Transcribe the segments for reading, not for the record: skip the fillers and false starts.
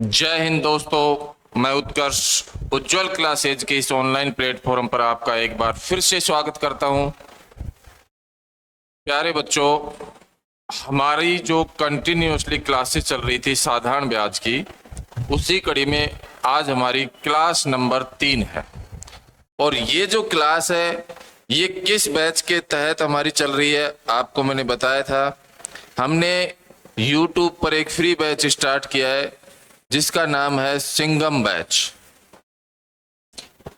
जय हिंद दोस्तों, मैं उत्कर्ष उज्जवल क्लासेज के इस ऑनलाइन प्लेटफॉर्म पर आपका एक बार फिर से स्वागत करता हूं। प्यारे बच्चों, हमारी जो कंटिन्यूअसली क्लासेस चल रही थी साधारण ब्याज की, उसी कड़ी में आज हमारी क्लास नंबर 3 है। और ये जो क्लास है ये किस बैच के तहत हमारी चल रही है, आपको मैंने बताया था। हमने YouTube पर एक फ्री बैच स्टार्ट किया है जिसका नाम है सिंघम बैच।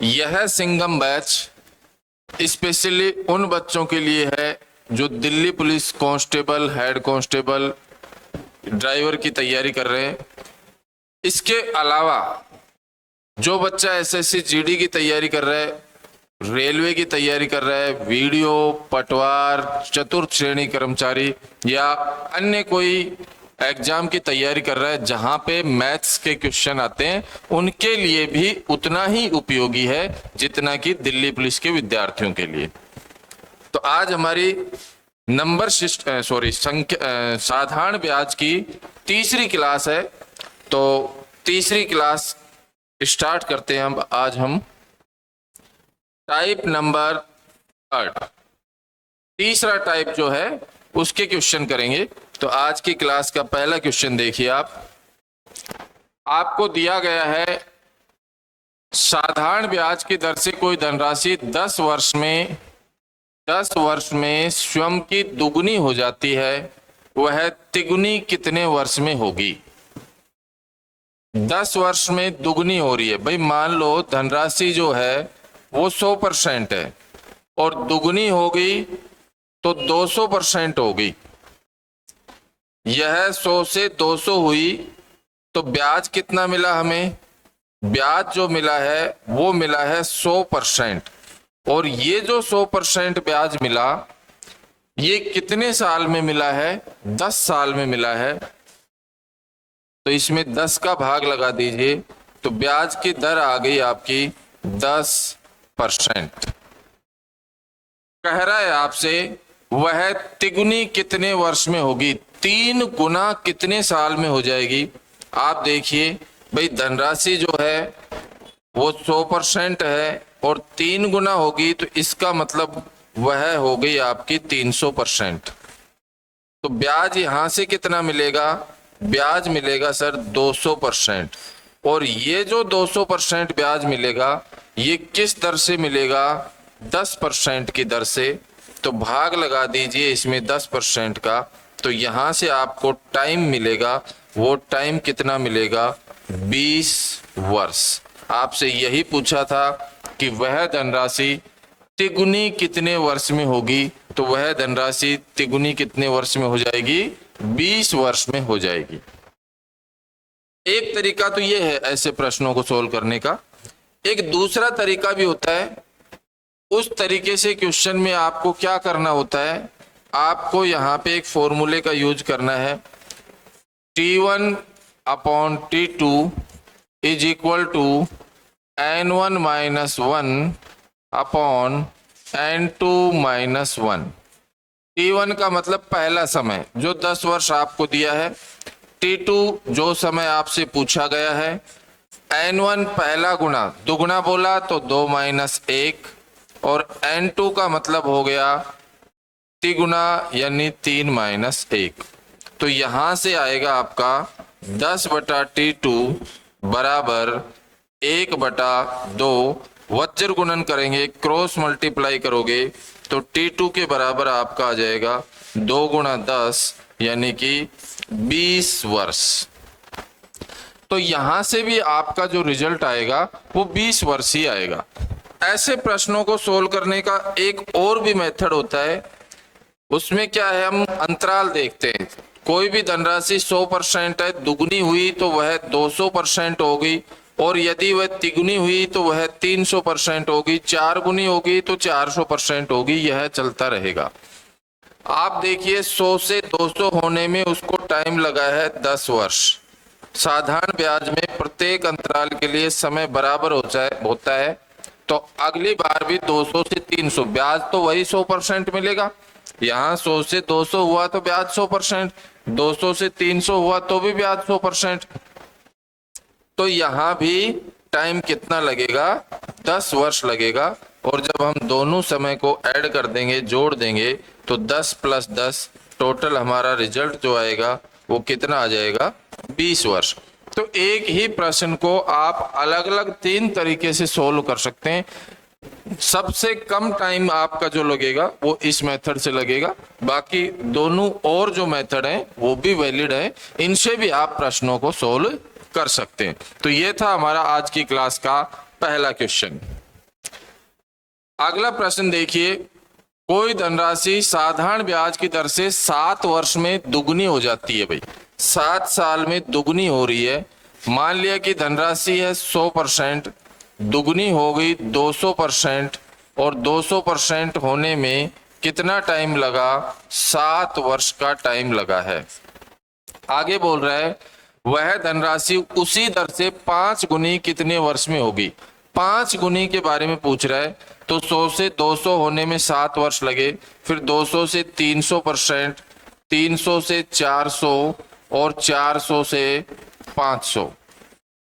यह सिंघम बैच स्पेशली उन बच्चों के लिए है जो Delhi police constable, head constable, driver की तैयारी कर रहे हैं। इसके अलावा जो बच्चा एसएससी जीडी की तैयारी कर रहा है, रेलवे की तैयारी कर रहा है, वीडियो, पटवार, चतुर्थ श्रेणी कर्मचारी या अन्य कोई एग्जाम की तैयारी कर रहा है जहां पे मैथ्स के क्वेश्चन आते हैं, उनके लिए भी उतना ही उपयोगी है जितना कि दिल्ली पुलिस के विद्यार्थियों के लिए। तो आज हमारी साधारण ब्याज की तीसरी क्लास है। तो तीसरी क्लास स्टार्ट करते हैं आज हम टाइप नंबर 3, तीसरा टाइप जो है उसके क्वेश्चन करेंगे। तो आज की क्लास का पहला क्वेश्चन देखिए आपको दिया गया है साधारण ब्याज की दर से कोई धनराशि 10 वर्ष में स्वयं की दुगुनी हो जाती है, वह तिगुनी कितने वर्ष में होगी। 10 वर्ष में दुगुनी हो रही है भाई। मान लो धनराशि जो है वो 100% है और दुगुनी हो गई तो 200% होगी। यह 100 से 200 हुई तो ब्याज कितना मिला हमें? ब्याज जो मिला है वो मिला है 100%। और ये जो 100% ब्याज मिला ये कितने साल में मिला है? 10 साल में मिला है। तो इसमें 10 का भाग लगा दीजिए तो ब्याज की दर आ गई आपकी 10%। कह रहा है आपसे वह तिगुनी कितने वर्ष में होगी, 3 गुना कितने साल में हो जाएगी। आप देखिए भाई, धनराशि जो है वो 100% है और 3 गुना होगी तो इसका मतलब वह हो गई आपकी 300%। तो ब्याज यहां से कितना मिलेगा? ब्याज मिलेगा सर 200%। और ये जो 200% ब्याज मिलेगा ये किस दर से मिलेगा? 10% की दर से। तो भाग लगा दीजिए इसमें 10% का, तो यहां से आपको टाइम मिलेगा। वो टाइम कितना मिलेगा? 20 वर्ष। आपसे यही पूछा था कि वह धनराशि तिगुनी कितने वर्ष में होगी, तो वह धनराशि तिगुनी कितने वर्ष में हो जाएगी? 20 वर्ष में हो जाएगी। एक तरीका तो ये है ऐसे प्रश्नों को सोल्व करने का। एक दूसरा तरीका भी होता है। उस तरीके से क्वेश्चन में आपको क्या करना होता है, आपको यहाँ पे एक फॉर्मूले का यूज करना है। T1 upon T2 is equal to N1 minus 1 upon N2 minus 1। T1 का मतलब पहला समय जो 10 वर्ष आपको दिया है, T2 जो समय आपसे पूछा गया है, N1 पहला गुना, दुगुना बोला तो 2 माइनस 1, और N2 का मतलब हो गया तिगुना यानी 3 माइनस 1। तो यहां से आएगा आपका 10 बटा T2 बराबर 1/2। वज्र गुणन करेंगे, क्रॉस मल्टीप्लाई करोगे तो T2 के बराबर आपका आ जाएगा 2 गुणा 10 यानी कि 20 वर्ष। तो यहां से भी आपका जो रिजल्ट आएगा वो 20 वर्ष ही आएगा। ऐसे प्रश्नों को सोल्व करने का एक और भी मेथड होता है। उसमें क्या है, हम अंतराल देखते हैं। कोई भी धनराशि 100% है, दुगुनी हुई तो वह 200% होगी, और यदि वह तिगुनी हुई तो वह 300% होगी, 4 गुनी होगी तो 400% होगी। यह चलता रहेगा। आप देखिए 100 से 200 होने में उसको टाइम लगा है 10 वर्ष। साधारण ब्याज में प्रत्येक अंतराल के लिए समय बराबर होता है। तो अगली बार भी 200 से 300, ब्याज तो वही 100% मिलेगा। यहाँ 100 से 200 हुआ तो ब्याज 100%, 200 से 300 हुआ तो भी ब्याज 100%। तो यहाँ भी टाइम कितना लगेगा, 10 वर्ष लगेगा। और जब हम दोनों समय को ऐड कर देंगे, जोड़ देंगे, तो 10 + 10 टोटल हमारा रिजल्ट जो आएगा वो कितना आ जाएगा, 20 वर्ष। तो एक ही प्रश्न को आप अलग अलग 3 तरीके से सोल्व कर सकते हैं। सबसे कम टाइम आपका जो लगेगा वो इस मेथड से लगेगा, बाकी दोनों और जो मेथड हैं वो भी वैलिड है, इनसे भी आप प्रश्नों को सोल्व कर सकते हैं। तो ये था हमारा आज की क्लास का पहला क्वेश्चन। अगला प्रश्न देखिए, कोई धनराशि साधारण ब्याज की दर से 7 वर्ष में दुगनी हो जाती है। भाई 7 साल में दुगनी हो रही है। मान लिया कि धनराशि है 100%, दुगनी हो गई 200%, और 200% होने में कितना टाइम लगा, 7 वर्ष का टाइम लगा है। आगे बोल रहा है वह धनराशि उसी दर से 5 गुनी कितने वर्ष में होगी। 5 गुनी के बारे में पूछ रहा है। तो 100 से 200 होने में 7 वर्ष लगे, फिर 200 से 300%, 300 से 400, और 400 से 500,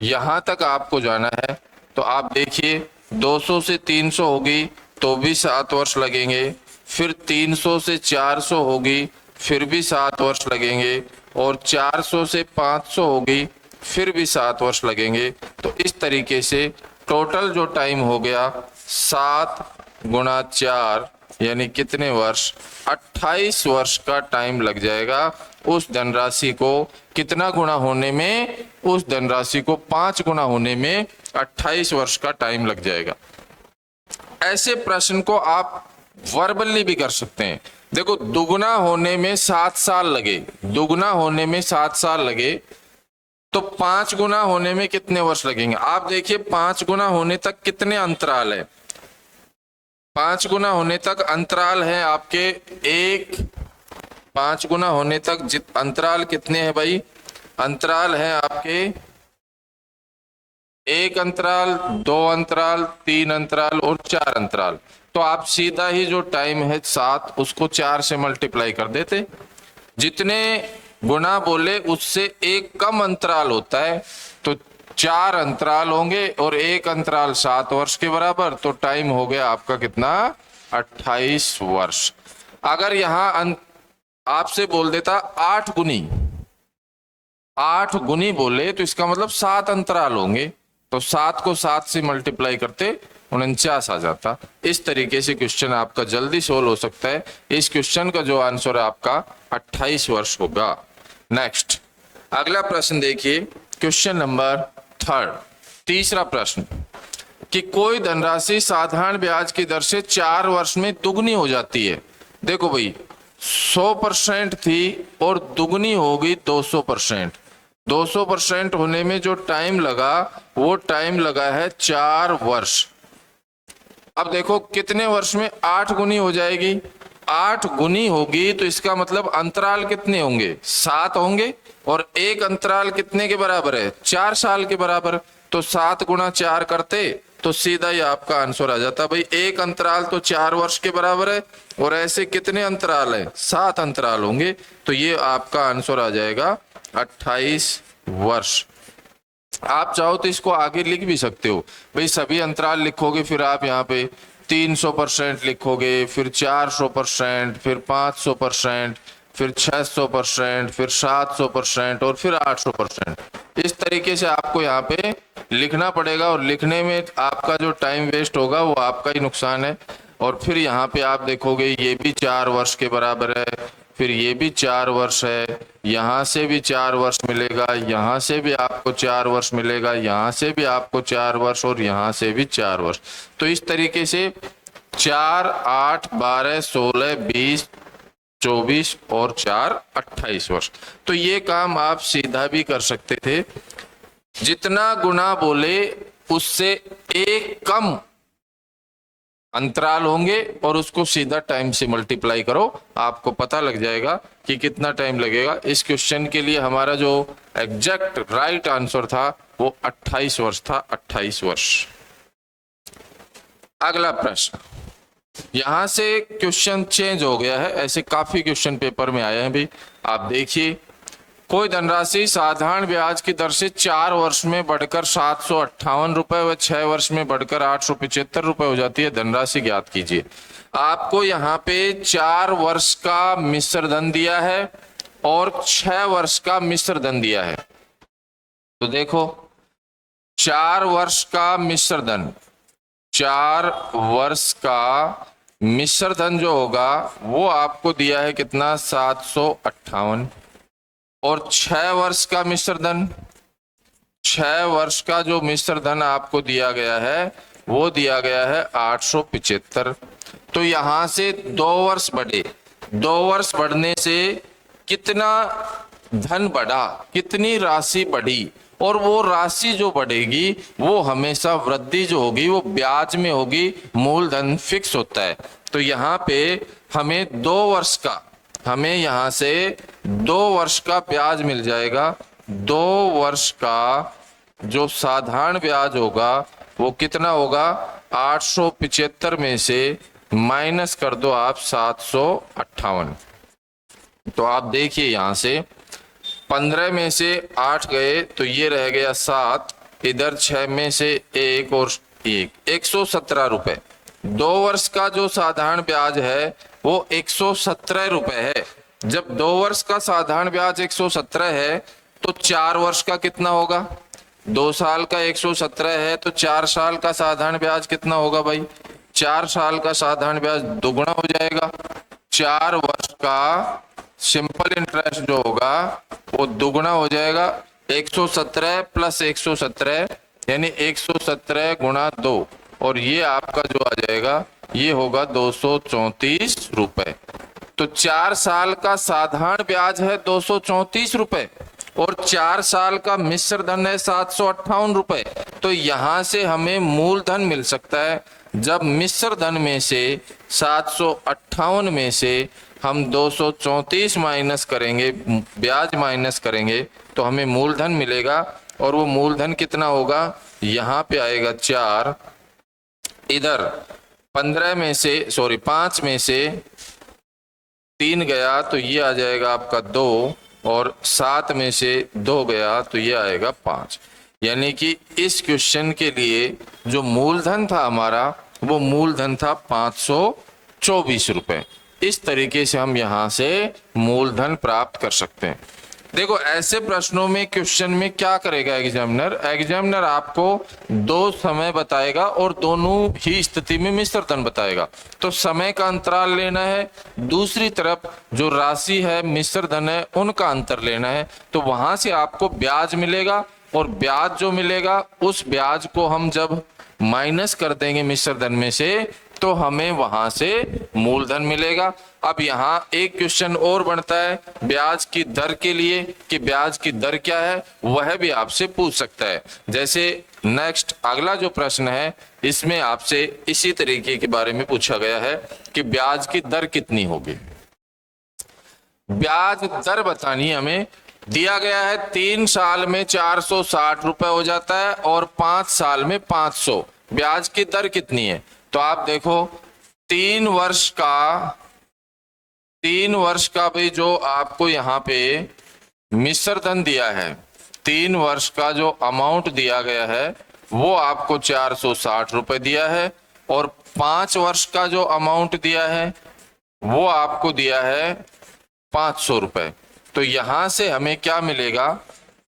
यहां तक आपको जाना है। तो आप देखिए 200 से 300 होगी तो भी 7 वर्ष लगेंगे, फिर 300 से 400 होगी फिर भी 7 वर्ष लगेंगे, और 400 से 500 होगी फिर भी 7 वर्ष लगेंगे। तो इस तरीके से टोटल जो टाइम हो गया 7 × 4 यानी कितने वर्ष, 28 वर्ष का टाइम लग जाएगा उस धनराशि को कितना गुना होने में, उस धनराशि को 5 गुना होने में 28 वर्ष का टाइम लग जाएगा। ऐसे प्रश्न को आप वर्बली भी कर सकते हैं। देखो दुगुना होने में 7 साल लगे, दुगुना होने में 7 साल लगे, तो 5 गुना होने में कितने वर्ष लगेंगे। आप देखिए 5 गुना होने तक कितने अंतराल है, 5 गुना होने तक अंतराल है आपके 5 गुना होने तक अंतराल कितने हैं भाई, अंतराल है आपके 1 अंतराल, 2 अंतराल, 3 अंतराल और 4 अंतराल। तो आप सीधा ही जो टाइम है 7 उसको 4 से मल्टीप्लाई कर देते। जितने गुना बोले उससे एक कम अंतराल होता है, तो 4 अंतराल होंगे और 1 अंतराल 7 वर्ष के बराबर। तो टाइम हो गया आपका कितना, 28 वर्ष। अगर यहां आपसे बोल देता 8 गुनी बोले तो इसका मतलब 7 अंतराल होंगे, तो 7 को 7 से मल्टीप्लाई करते 49 आ जाता। इस तरीके से क्वेश्चन आपका जल्दी सोल्व हो सकता है। इस क्वेश्चन का जो आंसर है आपका 28 वर्ष होगा। नेक्स्ट अगला प्रश्न देखिए, क्वेश्चन नंबर 3, तीसरा प्रश्न, कि कोई धनराशि साधारण ब्याज की दर से 4 वर्ष में दुगनी हो जाती है। देखो भाई 100% थी और दुगनी हो गई 200%। 200% होने में जो टाइम लगा वो टाइम लगा है 4 वर्ष। अब देखो कितने वर्ष में 8 गुनी हो जाएगी, 8 गुनी होगी तो इसका मतलब अंतराल कितने होंगे, 7 होंगे, और एक अंतराल कितने के बराबर है, 4 साल के बराबर। तो 7 × 4 करते तो सीधा ही आपका आंसर आ जाता। भाई एक अंतराल तो 4 वर्ष के बराबर है, और ऐसे कितने अंतराल है, 7 अंतराल होंगे। तो ये आपका आंसर आ जाएगा 28 वर्ष। आप चाहो तो इसको आगे लिख भी सकते हो। भाई सभी अंतराल लिखोगे, फिर आप यहाँ पे 300% लिखोगे, फिर 400%, फिर 500%, फिर 600%, फिर 700% और फिर 800%। इस तरीके से आपको यहाँ पे लिखना पड़ेगा, और लिखने में आपका जो टाइम वेस्ट होगा वो आपका ही नुकसान है। और फिर यहाँ पे आप देखोगे ये भी 4 वर्ष के बराबर है, फिर ये भी 4 वर्ष है, यहाँ से भी 4 वर्ष मिलेगा, यहाँ से भी आपको 4 वर्ष मिलेगा, यहाँ से भी आपको 4 वर्ष, और यहाँ से भी 4 वर्ष। तो इस तरीके से 4, 8, 12, 16, 20, 24 और 4, 28 वर्ष। तो ये काम आप सीधा भी कर सकते थे। जितना गुना बोले उससे एक कम अंतराल होंगे और उसको सीधा टाइम से मल्टीप्लाई करो, आपको पता लग जाएगा कि कितना टाइम लगेगा। इस क्वेश्चन के लिए हमारा जो एग्जैक्ट राइट आंसर था वो 28 वर्ष था, 28 वर्ष। अगला प्रश्न, यहां से क्वेश्चन चेंज हो गया है, ऐसे काफी क्वेश्चन पेपर में आए हैं भी। आप देखिए, कोई धनराशि साधारण ब्याज की दर से 4 वर्ष में बढ़कर 758 रुपए व 6 वर्ष में बढ़कर 875 रुपए हो जाती है। धनराशि ज्ञात कीजिए। आपको यहाँ पे 4 वर्ष का मिश्र धन दिया है और 6 वर्ष का मिश्र धन दिया है। तो देखो 4 वर्ष का मिश्र धन, 4 वर्ष का मिश्र धन जो होगा वो आपको दिया है कितना, 758। और 6 वर्ष का मिश्र धन, 6 वर्ष का जो मिश्र धन आपको दिया गया है वो दिया गया है 875। तो यहां से 2 वर्ष बढ़े, 2 वर्ष बढ़ने से कितना धन बढ़ा, कितनी राशि बढ़ी, और वो राशि जो बढ़ेगी वो हमेशा वृद्धि जो होगी वो ब्याज में होगी, मूलधन फिक्स होता है। तो यहाँ पे हमें 2 वर्ष का, हमें यहाँ से 2 वर्ष का ब्याज मिल जाएगा। 2 वर्ष का जो साधारण ब्याज होगा वो कितना होगा, 875 में से माइनस कर दो आप 758। तो आप देखिए यहाँ से 15 में से 8 गए तो ये रह गया 7, इधर 6 में से 1 और 117 रुपए। 2 वर्ष का जो साधारण ब्याज है वो 117 रुपए है। जब 2 वर्ष का साधारण ब्याज 117 है तो 4 वर्ष का कितना होगा, 2 साल का 117 है तो 4 साल का साधारण ब्याज कितना होगा भाई, 4 साल का साधारण ब्याज दुगुना हो जाएगा। 4 वर्ष का सिंपल इंटरेस्ट जो होगा वो दुगुना हो जाएगा। 117 प्लस 117 यानी 117 गुणा 2, और ये आपका जो आ जाएगा ये होगा 234 रुपए। तो 4 साल का साधारण ब्याज है 234 रुपए और 4 साल का मिश्र धन है 758 रुपए। तो यहां से हमें मूलधन मिल सकता है। जब मिश्र धन में से 758 में से हम 234 माइनस करेंगे, ब्याज माइनस करेंगे, तो हमें मूलधन मिलेगा। और वो मूलधन कितना होगा, यहाँ पे आएगा 4, इधर 15 में से 5 में से 3 गया तो ये आ जाएगा आपका 2, और 7 में से 2 गया तो ये आएगा 5। यानी कि इस क्वेश्चन के लिए जो मूलधन था हमारा वो मूलधन था 524 रुपए। इस तरीके से हम यहाँ से मूलधन प्राप्त कर सकते हैं। देखो ऐसे प्रश्नों में क्वेश्चन में क्या करेगा एग्जामिनर आपको 2 समय बताएगा और दोनों ही स्थिति में मिश्र धन बताएगा। तो समय का अंतराल लेना है, दूसरी तरफ जो राशि है मिश्र धन है उनका अंतर लेना है। तो वहां से आपको ब्याज मिलेगा, और ब्याज जो मिलेगा उस ब्याज को हम जब माइनस कर देंगे मिश्र धन में से तो हमें वहां से मूलधन मिलेगा। अब यहाँ एक क्वेश्चन और बनता है ब्याज की दर के लिए कि ब्याज की दर क्या है, वह भी आपसे पूछ सकता है। जैसे नेक्स्ट अगला जो प्रश्न है इसमें आपसे इसी तरीके के बारे में पूछा गया है कि ब्याज की दर कितनी होगी। ब्याज दर बतानी हमें दिया गया है 3 साल में 460 रुपए हो जाता है और 5 साल में 500। ब्याज की दर कितनी है, तो आप देखो 3 वर्ष का भी जो आपको यहाँ पे मिश्र धन दिया है, 3 वर्ष का जो अमाउंट दिया गया है वो आपको 460 रुपए दिया है, और 5 वर्ष का जो अमाउंट दिया है वो आपको दिया है 500 रुपए। तो यहां से हमें क्या मिलेगा,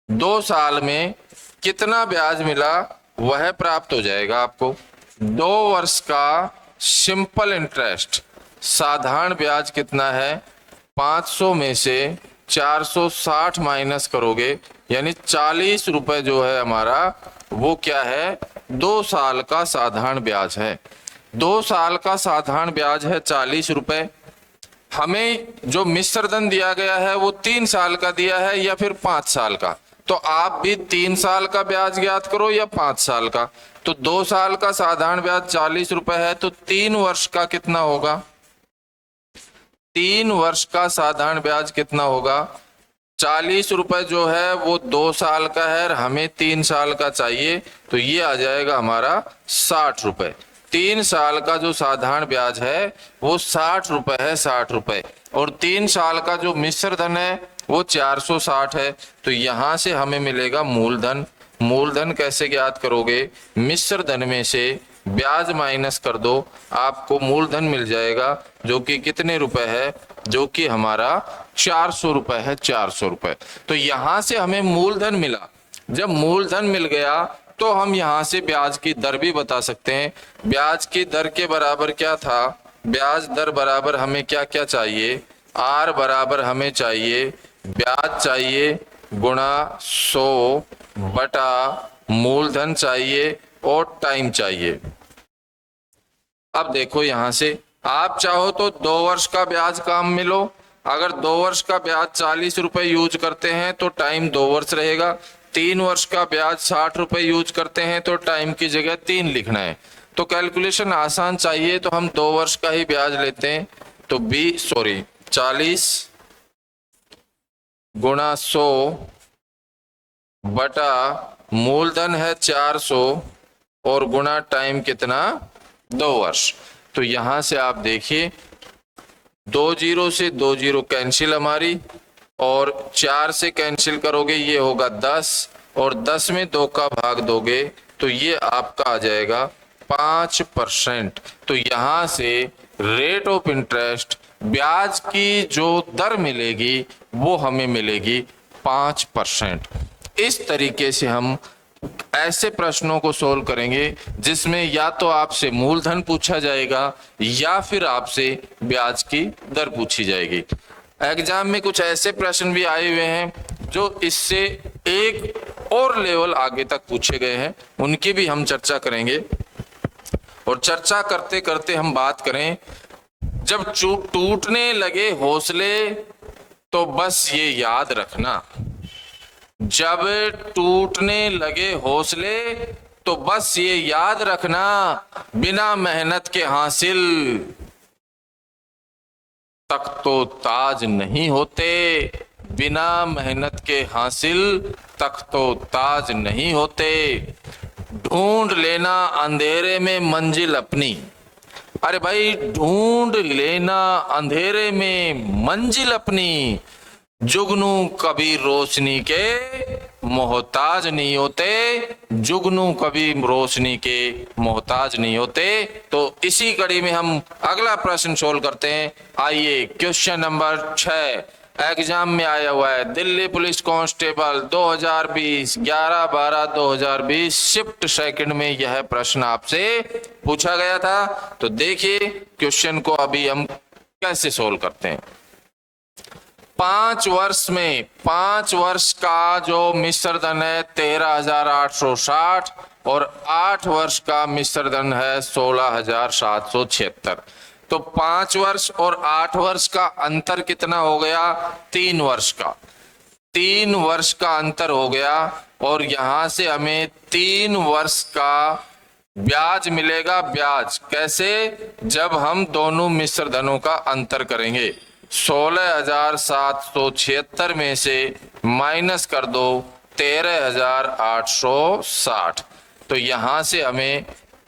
2 साल में कितना ब्याज मिला वह प्राप्त हो जाएगा आपको। 2 वर्ष का सिंपल इंटरेस्ट साधारण ब्याज कितना है, 500 में से 460 माइनस करोगे यानी 40 रुपए जो है हमारा वो क्या है, 2 साल का साधारण ब्याज है। 2 साल का साधारण ब्याज है 40 रुपए। हमें जो मिश्र धन दिया गया है वो 3 साल का दिया है या फिर 5 साल का, तो आप भी 3 साल का ब्याज ज्ञात करो या 5 साल का। तो 2 साल का साधारण ब्याज 40 रुपए है तो 3 वर्ष का कितना होगा, 3 वर्ष का साधारण ब्याज कितना होगा, 40 रुपए जो है वो 2 साल का है, हमें 3 साल का चाहिए तो ये आ जाएगा हमारा 60 रुपए। 3 साल का जो साधारण ब्याज है वो 60 रुपए है, 60 रुपए, और 3 साल का जो मिश्र धन है वो 460 है। तो यहां से हमें मिलेगा मूलधन। मूलधन कैसे ज्ञात करोगे? मिश्र धन में से ब्याज माइनस कर दो, आपको मूलधन मिल जाएगा, जो कि कितने रुपए है? जो कि हमारा 400 रुपए है, 400 रुपए। तो यहां से हमें मूलधन मिला। जब मूलधन मिल गया तो हम यहां से ब्याज की दर भी बता सकते हैं। ब्याज की दर के बराबर क्या था? ब्याज दर बराबर हमें क्या क्या चाहिए? आर बराबर हमें चाहिए ब्याज चाहिए गुणा 100 बटा मूलधन चाहिए और टाइम चाहिए। अब देखो यहां से आप चाहो तो 2 वर्ष का ब्याज काम में लो। अगर 2 वर्ष का ब्याज 40 रुपए यूज करते हैं तो टाइम 2 वर्ष रहेगा। 3 वर्ष का ब्याज 60 रुपए यूज करते हैं तो टाइम की जगह 3 लिखना है। तो कैलकुलेशन आसान चाहिए तो हम 2 वर्ष का ही ब्याज लेते हैं। तो 40 गुणा 100 बटा मूलधन है 400 और गुणा टाइम कितना? 2 वर्ष। तो यहां से आप देखिए 2 जीरो से 2 जीरो कैंसिल हमारी, और 4 से कैंसिल करोगे ये होगा 10, और 10 में 2 का भाग दोगे तो ये आपका आ जाएगा 5%। तो यहां से रेट ऑफ इंटरेस्ट, ब्याज की जो दर मिलेगी वो हमें मिलेगी 5%। इस तरीके से हम ऐसे प्रश्नों को सोल्व करेंगे जिसमें या तो आपसे मूलधन पूछा जाएगा या फिर आपसे ब्याज की दर पूछी जाएगी। एग्जाम में कुछ ऐसे प्रश्न भी आए हुए हैं जो इससे एक और लेवल आगे तक पूछे गए हैं, उनकी भी हम चर्चा करेंगे। और चर्चा करते करते हम बात करें, जब टूटने लगे हौसले तो बस ये याद रखना, जब टूटने लगे हौसले तो बस ये याद रखना, बिना मेहनत के हासिल तक तो ताज नहीं होते, बिना मेहनत के हासिल तक तो ताज नहीं होते। ढूंढ लेना अंधेरे में मंजिल अपनी। अरे भाई, ढूंढ लेना अंधेरे में मंजिल अपनी, जुगनू कभी रोशनी के मोहताज नहीं होते, जुगनू कभी रोशनी के मोहताज नहीं होते। तो इसी कड़ी में हम अगला प्रश्न सोल्व करते हैं। आइए, क्वेश्चन नंबर 6 एग्जाम में आया हुआ है, Delhi police constable 2020 11/12/2020 shift second में यह प्रश्न आपसे पूछा गया था। तो देखिए क्वेश्चन को अभी हम कैसे सोल्व करते हैं। 5 वर्ष में 5 वर्ष का जो मिश्र धन है 13,860 और 8 वर्ष का मिश्र धन है 16,776। तो 5 वर्ष और 8 वर्ष का अंतर कितना हो गया? 3 वर्ष का। 3 वर्ष का अंतर हो गया, और यहां से हमें 3 वर्ष का ब्याज मिलेगा। ब्याज कैसे? जब हम दोनों मिश्र धनों का अंतर करेंगे। 16,776 में से माइनस कर दो 13,860। तो यहां से हमें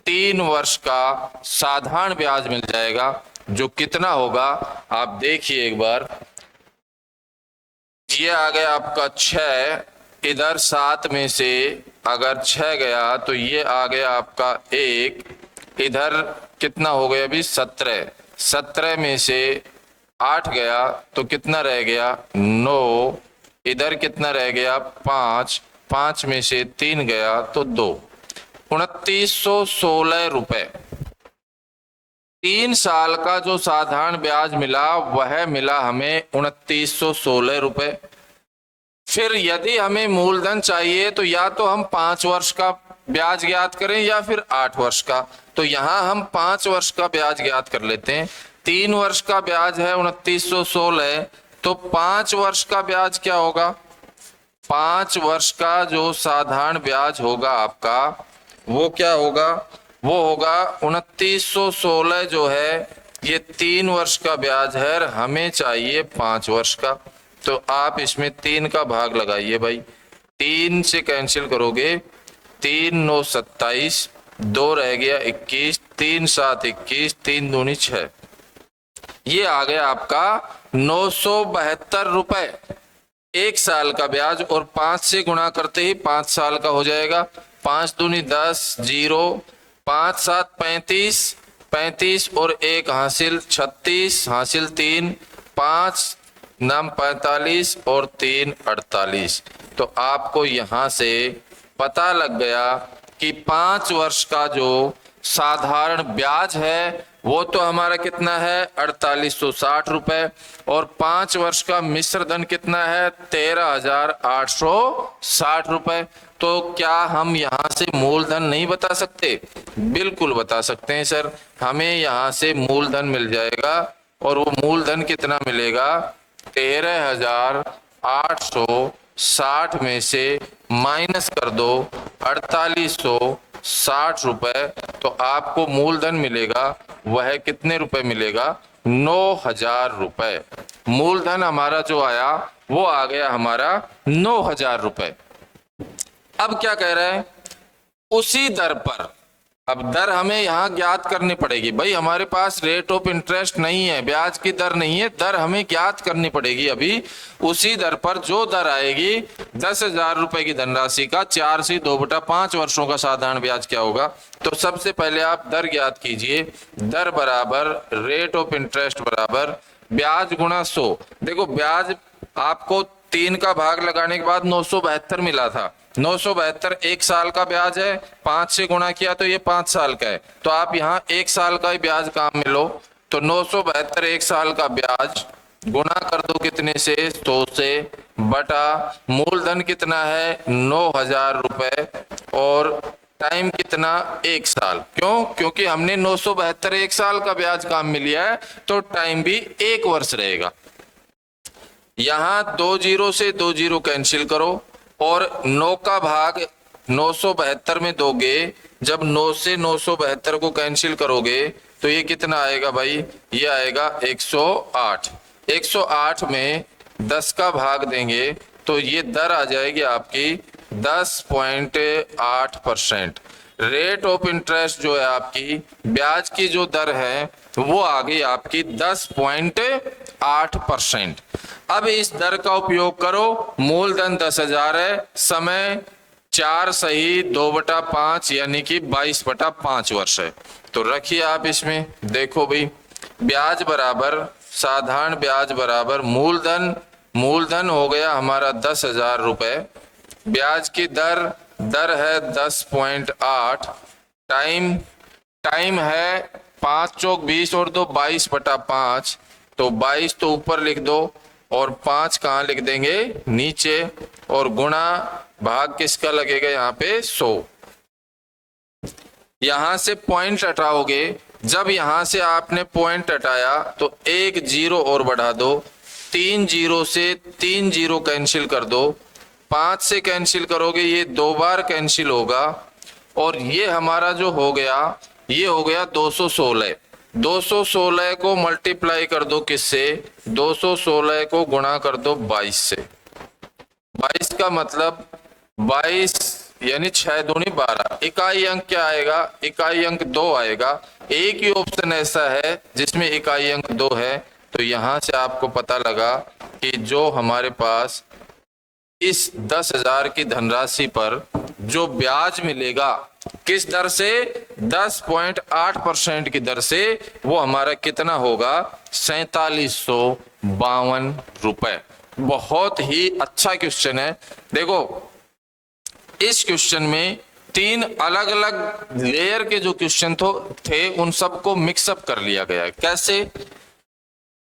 3 वर्ष का साधारण ब्याज मिल जाएगा, जो कितना होगा आप देखिए एक बार। ये आ गया आपका 6, इधर 7 में से अगर 6 गया तो ये आ गया आपका 1, इधर कितना हो गया अभी? 17। 17 में से 8 गया तो कितना रह गया? 9। इधर कितना रह गया? 5। 5 में से 3 गया तो 2। 2916 रुपए। 3 साल का जो साधारण ब्याज मिला वह मिला हमें 2916 रुपए। फिर यदि हमें मूलधन चाहिए तो या तो हम 5 वर्ष का ब्याज ज्ञात करें या फिर 8 वर्ष का। तो यहां हम 5 वर्ष का ब्याज ज्ञात कर लेते हैं। 3 वर्ष का ब्याज है 2916, तो 5 वर्ष का ब्याज क्या होगा? 5 वर्ष का जो साधारण ब्याज होगा आपका वो क्या होगा? वो होगा 2916 जो है ये 3 वर्ष का ब्याज है, हमें चाहिए 5 वर्ष का। तो आप इसमें 3 का भाग लगाइए भाई। 3 से कैंसिल करोगे 3 9 27, 2 रह गया 21, 3 7 21, 3 दूनी 6, ये आ गया आपका 972 रुपए। 1 साल का ब्याज, और 5 से गुणा करते ही 5 साल का हो जाएगा। 5 दूनी 10, 0, 5 7 35, 35 और 1 हासिल 36, हासिल 3, 5 नाम 45 और 3 48। तो आपको यहां से पता लग गया कि 5 वर्ष का जो साधारण ब्याज है वो तो हमारा कितना है 4860 रुपए, और 5 वर्ष का मिश्र धन कितना है 13,860 रुपए। तो क्या हम यहाँ से मूलधन नहीं बता सकते? बिल्कुल बता सकते हैं सर। हमें यहाँ से मूलधन मिल जाएगा, और वो मूलधन कितना मिलेगा 13,860 में से माइनस कर दो 4860 रुपए, तो आपको मूलधन मिलेगा वह कितने रुपए मिलेगा 9,000 रुपए। मूलधन हमारा जो आया वो आ गया हमारा 9,000 रुपए। अब क्या कह रहे हैं, उसी दर पर, अब दर हमें यहाँ ज्ञात करनी पड़ेगी। भाई हमारे पास रेट ऑफ इंटरेस्ट नहीं है, ब्याज की दर नहीं है, दर हमें ज्ञात करनी पड़ेगी। अभी उसी दर पर जो दर आएगी 10,000 रुपए की धनराशि का 4 से 2/5 वर्षों का साधारण ब्याज क्या होगा। तो सबसे पहले आप दर ज्ञात कीजिए। दर बराबर रेट ऑफ इंटरेस्ट बराबर ब्याज गुणा 100। देखो ब्याज आपको 3 का भाग लगाने के बाद 972 मिला था। 972 1 साल का ब्याज है, 5 से गुणा किया तो ये 5 साल का है। तो आप यहाँ 1 साल का ही ब्याज काम में लो। तो 972 1 साल का ब्याज गुणा कर दो कितने से 100 से, बटा मूलधन कितना है 9,000 रुपए, और टाइम कितना 1 साल। क्यों? क्योंकि हमने 972 1 साल का ब्याज काम में लिया है, तो टाइम भी 1 वर्ष रहेगा। यहाँ 2 जीरो से 2 जीरो कैंसिल करो, और 9 का भाग 972 में दोगे। जब 9 से 972 को कैंसिल करोगे तो ये कितना आएगा भाई, ये आएगा 108। 108 में 10 का भाग देंगे तो ये दर आ जाएगी आपकी 10.8%। रेट ऑफ इंटरेस्ट जो है आपकी ब्याज की जो दर है वो आ गई आपकी 10.8%। अब इस दर का उपयोग करो। मूलधन 10,000 है, समय 4 सही 2/5 यानी कि 22/5 वर्ष है। तो रखिए आप इसमें, देखो भाई ब्याज बराबर साधारण ब्याज बराबर मूलधन, मूलधन हो गया हमारा 10,000 रुपए, ब्याज की दर है 10.8, टाइम है 5 चौक 20 और 2 22/5, तो 22 तो ऊपर लिख दो और 5 कहाँ लिख देंगे नीचे, और गुणा भाग किसका लगेगा यहाँ पे 100। यहां से पॉइंट हटाओगे, जब यहां से आपने पॉइंट हटाया तो 1 जीरो और बढ़ा दो, 3 जीरो से 3 जीरो कैंसिल कर दो, 5 से कैंसिल करोगे ये 2 बार कैंसिल होगा, और ये हमारा जो हो गया ये हो गया 216। 216 को मल्टीप्लाई कर दो किससे, 216 को गुणा कर दो 22 से। 22 का मतलब 22 यानी 6 दूनी 12। इकाई अंक क्या आएगा, इकाई अंक 2 आएगा। एक ही ऑप्शन ऐसा है जिसमें इकाई अंक 2 है। तो यहां से आपको पता लगा कि जो हमारे पास इस 10,000 की धनराशि पर जो ब्याज मिलेगा किस दर से, 10.8% की दर से, वो हमारा कितना होगा 4752 रुपए। बहुत ही अच्छा क्वेश्चन है। देखो इस क्वेश्चन में 3 अलग अलग लेयर के जो क्वेश्चन थे उन सबको मिक्सअप कर लिया गया है। कैसे?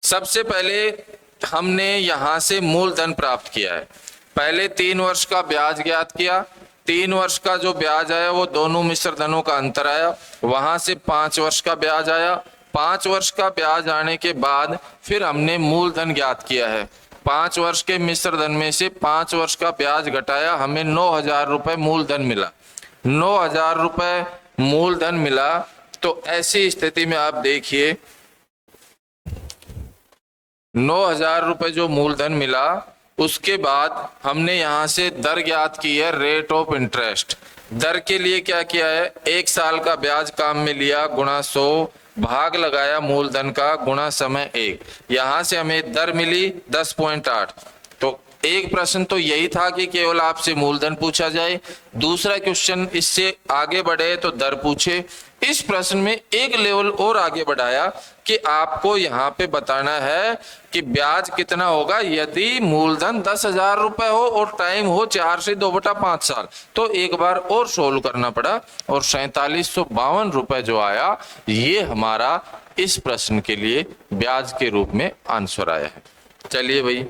सबसे पहले हमने यहां से मूलधन प्राप्त किया है। पहले 3 वर्ष का ब्याज ज्ञात किया, 3 वर्ष का जो ब्याज आया वो दोनों मिश्र धनों का अंतर आया, वहां से 5 वर्ष का ब्याज आया। 5 वर्ष का ब्याज आने के बाद फिर हमने मूलधन ज्ञात किया है। 5 वर्ष के मिश्र धन में से 5 वर्ष का ब्याज घटाया, हमें 9,000 रुपए मूलधन मिला। 9,000 रुपए मूलधन मिला। तो ऐसी स्थिति में आप देखिए 9,000 रुपए जो मूलधन मिला, उसके बाद हमने यहां से दर ज्ञात की है रेट ऑफ इंटरेस्ट। दर के लिए क्या किया है, 1 साल का ब्याज काम में लिया गुणा 100 भाग लगाया मूलधन का गुणा समय 1। यहां से हमें दर मिली 10.8। तो एक प्रश्न तो यही था कि केवल आपसे मूलधन पूछा जाए, दूसरा क्वेश्चन इससे आगे बढ़े तो दर पूछे। इस प्रश्न में एक लेवल और आगे बढ़ाया कि आपको यहाँ पे बताना है कि ब्याज कितना होगा यदि मूलधन 10,000 रुपए हो और टाइम हो 4 से 2/5 साल। तो एक बार और सोल्व करना पड़ा और 4752 रुपए जो आया, ये हमारा इस प्रश्न के लिए ब्याज के रूप में आंसर आया है। चलिए भाई,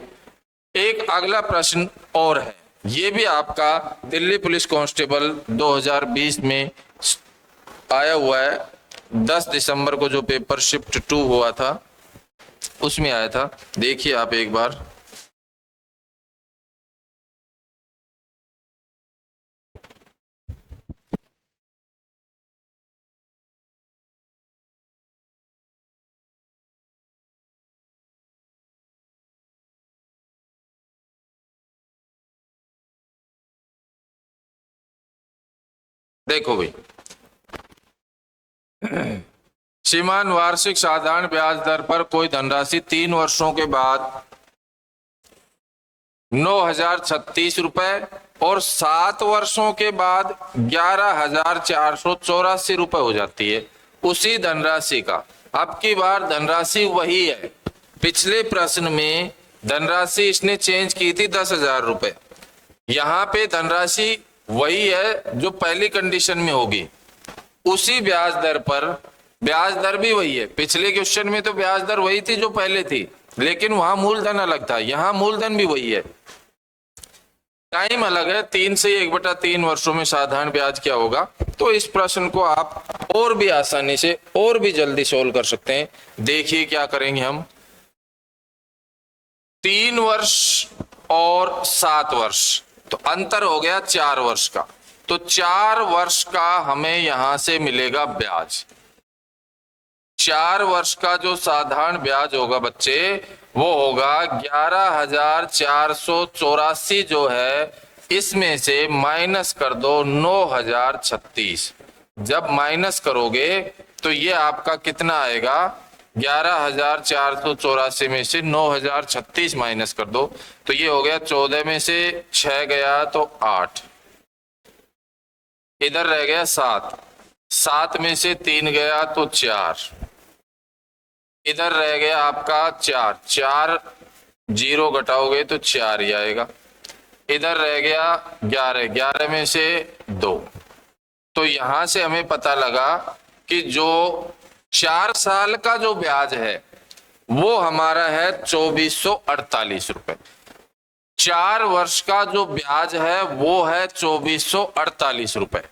एक अगला प्रश्न और है, ये भी आपका दिल्ली पुलिस कांस्टेबल 2020 में आया हुआ है। 10 दिसंबर को जो पेपर शिफ्ट 2 हुआ था उसमें आया था। देखिए आप एक बार, देखो भाई, श्रीमान वार्षिक साधारण ब्याज दर पर कोई धनराशि 3 वर्षों के बाद 9,036 रुपए और 7 वर्षों के बाद 11,484 रुपए हो जाती है उसी धनराशि का। अब की बार धनराशि वही है, पिछले प्रश्न में धनराशि इसने चेंज की थी 10,000 रुपए, यहाँ पे धनराशि वही है जो पहली कंडीशन में होगी, उसी ब्याज दर पर। ब्याज दर भी वही है, पिछले क्वेश्चन में तो ब्याज दर वही थी जो पहले थी, लेकिन वहां मूलधन अलग था, यहाँ मूलधन भी वही है, टाइम अलग है। 3 से 1/3 वर्षों में साधारण ब्याज क्या होगा। तो इस प्रश्न को आप और भी आसानी से और भी जल्दी सोल्व कर सकते हैं। देखिए क्या करेंगे हम, 3 वर्ष और 7 वर्ष, तो अंतर हो गया 4 वर्ष का। तो 4 वर्ष का हमें यहां से मिलेगा ब्याज। 4 वर्ष का जो साधारण ब्याज होगा बच्चे, वो होगा 11,484 जो है, इसमें से माइनस कर दो 9,036। जब माइनस करोगे तो ये आपका कितना आएगा, 11,484 में से 9,036 माइनस कर दो तो ये हो गया 14 में से 6 गया तो 8, इधर रह गया 7, 7 में से 3 गया तो 4, इधर रह गया आपका 4, 4 जीरो घटाओगे तो 4 ही आएगा, इधर रह गया 11, 11 में से 2। तो यहां से हमें पता लगा कि जो 4 साल का जो ब्याज है वो हमारा है 2448 रुपए। 4 वर्ष का जो ब्याज है वो है 2448 रुपए।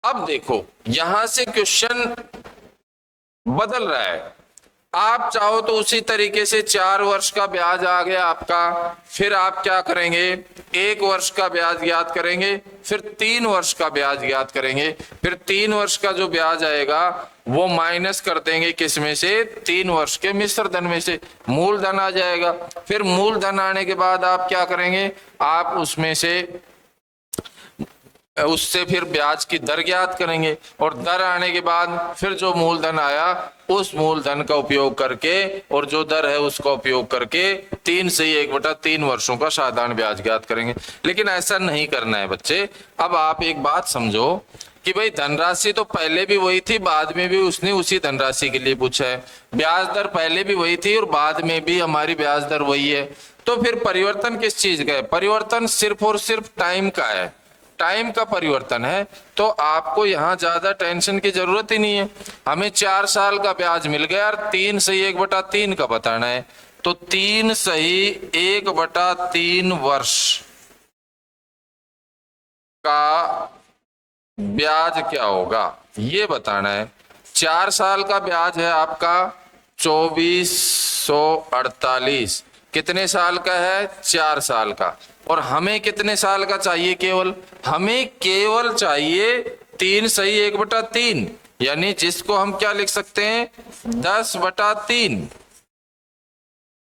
अब देखो यहां से क्वेश्चन बदल रहा है, आप चाहो तो उसी तरीके से 4 वर्ष का ब्याज आ गया आपका, फिर आप क्या करेंगे, 1 वर्ष का ब्याज ज्ञात करेंगे, फिर 3 वर्ष का ब्याज ज्ञात करेंगे, फिर 3 वर्ष का जो ब्याज आएगा वो माइनस कर देंगे किस में से, 3 वर्ष के मिश्र धन में से, मूलधन आ जाएगा। फिर मूलधन आने के बाद आप क्या करेंगे, आप उसमें से उससे फिर ब्याज की दर ज्ञात करेंगे और दर आने के बाद फिर जो मूलधन आया उस मूलधन का उपयोग करके और जो दर है उसका उपयोग करके 3 से 1/3 वर्षों का साधारण ब्याज ज्ञात करेंगे। लेकिन ऐसा नहीं करना है बच्चे। अब आप एक बात समझो कि भाई धनराशि तो पहले भी वही थी, बाद में भी उसने उसी धनराशि के लिए पूछा है, ब्याज दर पहले भी वही थी और बाद में भी हमारी ब्याज दर वही है, तो फिर परिवर्तन किस चीज का है, परिवर्तन सिर्फ और सिर्फ टाइम का है, टाइम का परिवर्तन है। तो आपको यहाँ ज्यादा टेंशन की जरूरत ही नहीं है। हमें 4 साल का ब्याज मिल गया और 3 से 1/3 का बताना है, तो 3 सही 1/3 वर्ष का ब्याज क्या होगा ये बताना है। 4 साल का ब्याज है आपका 2448, कितने साल का है, 4 साल का, और हमें कितने साल का चाहिए, केवल हमें केवल चाहिए 3 सही 1/3, यानी जिसको हम क्या लिख सकते हैं 10/3।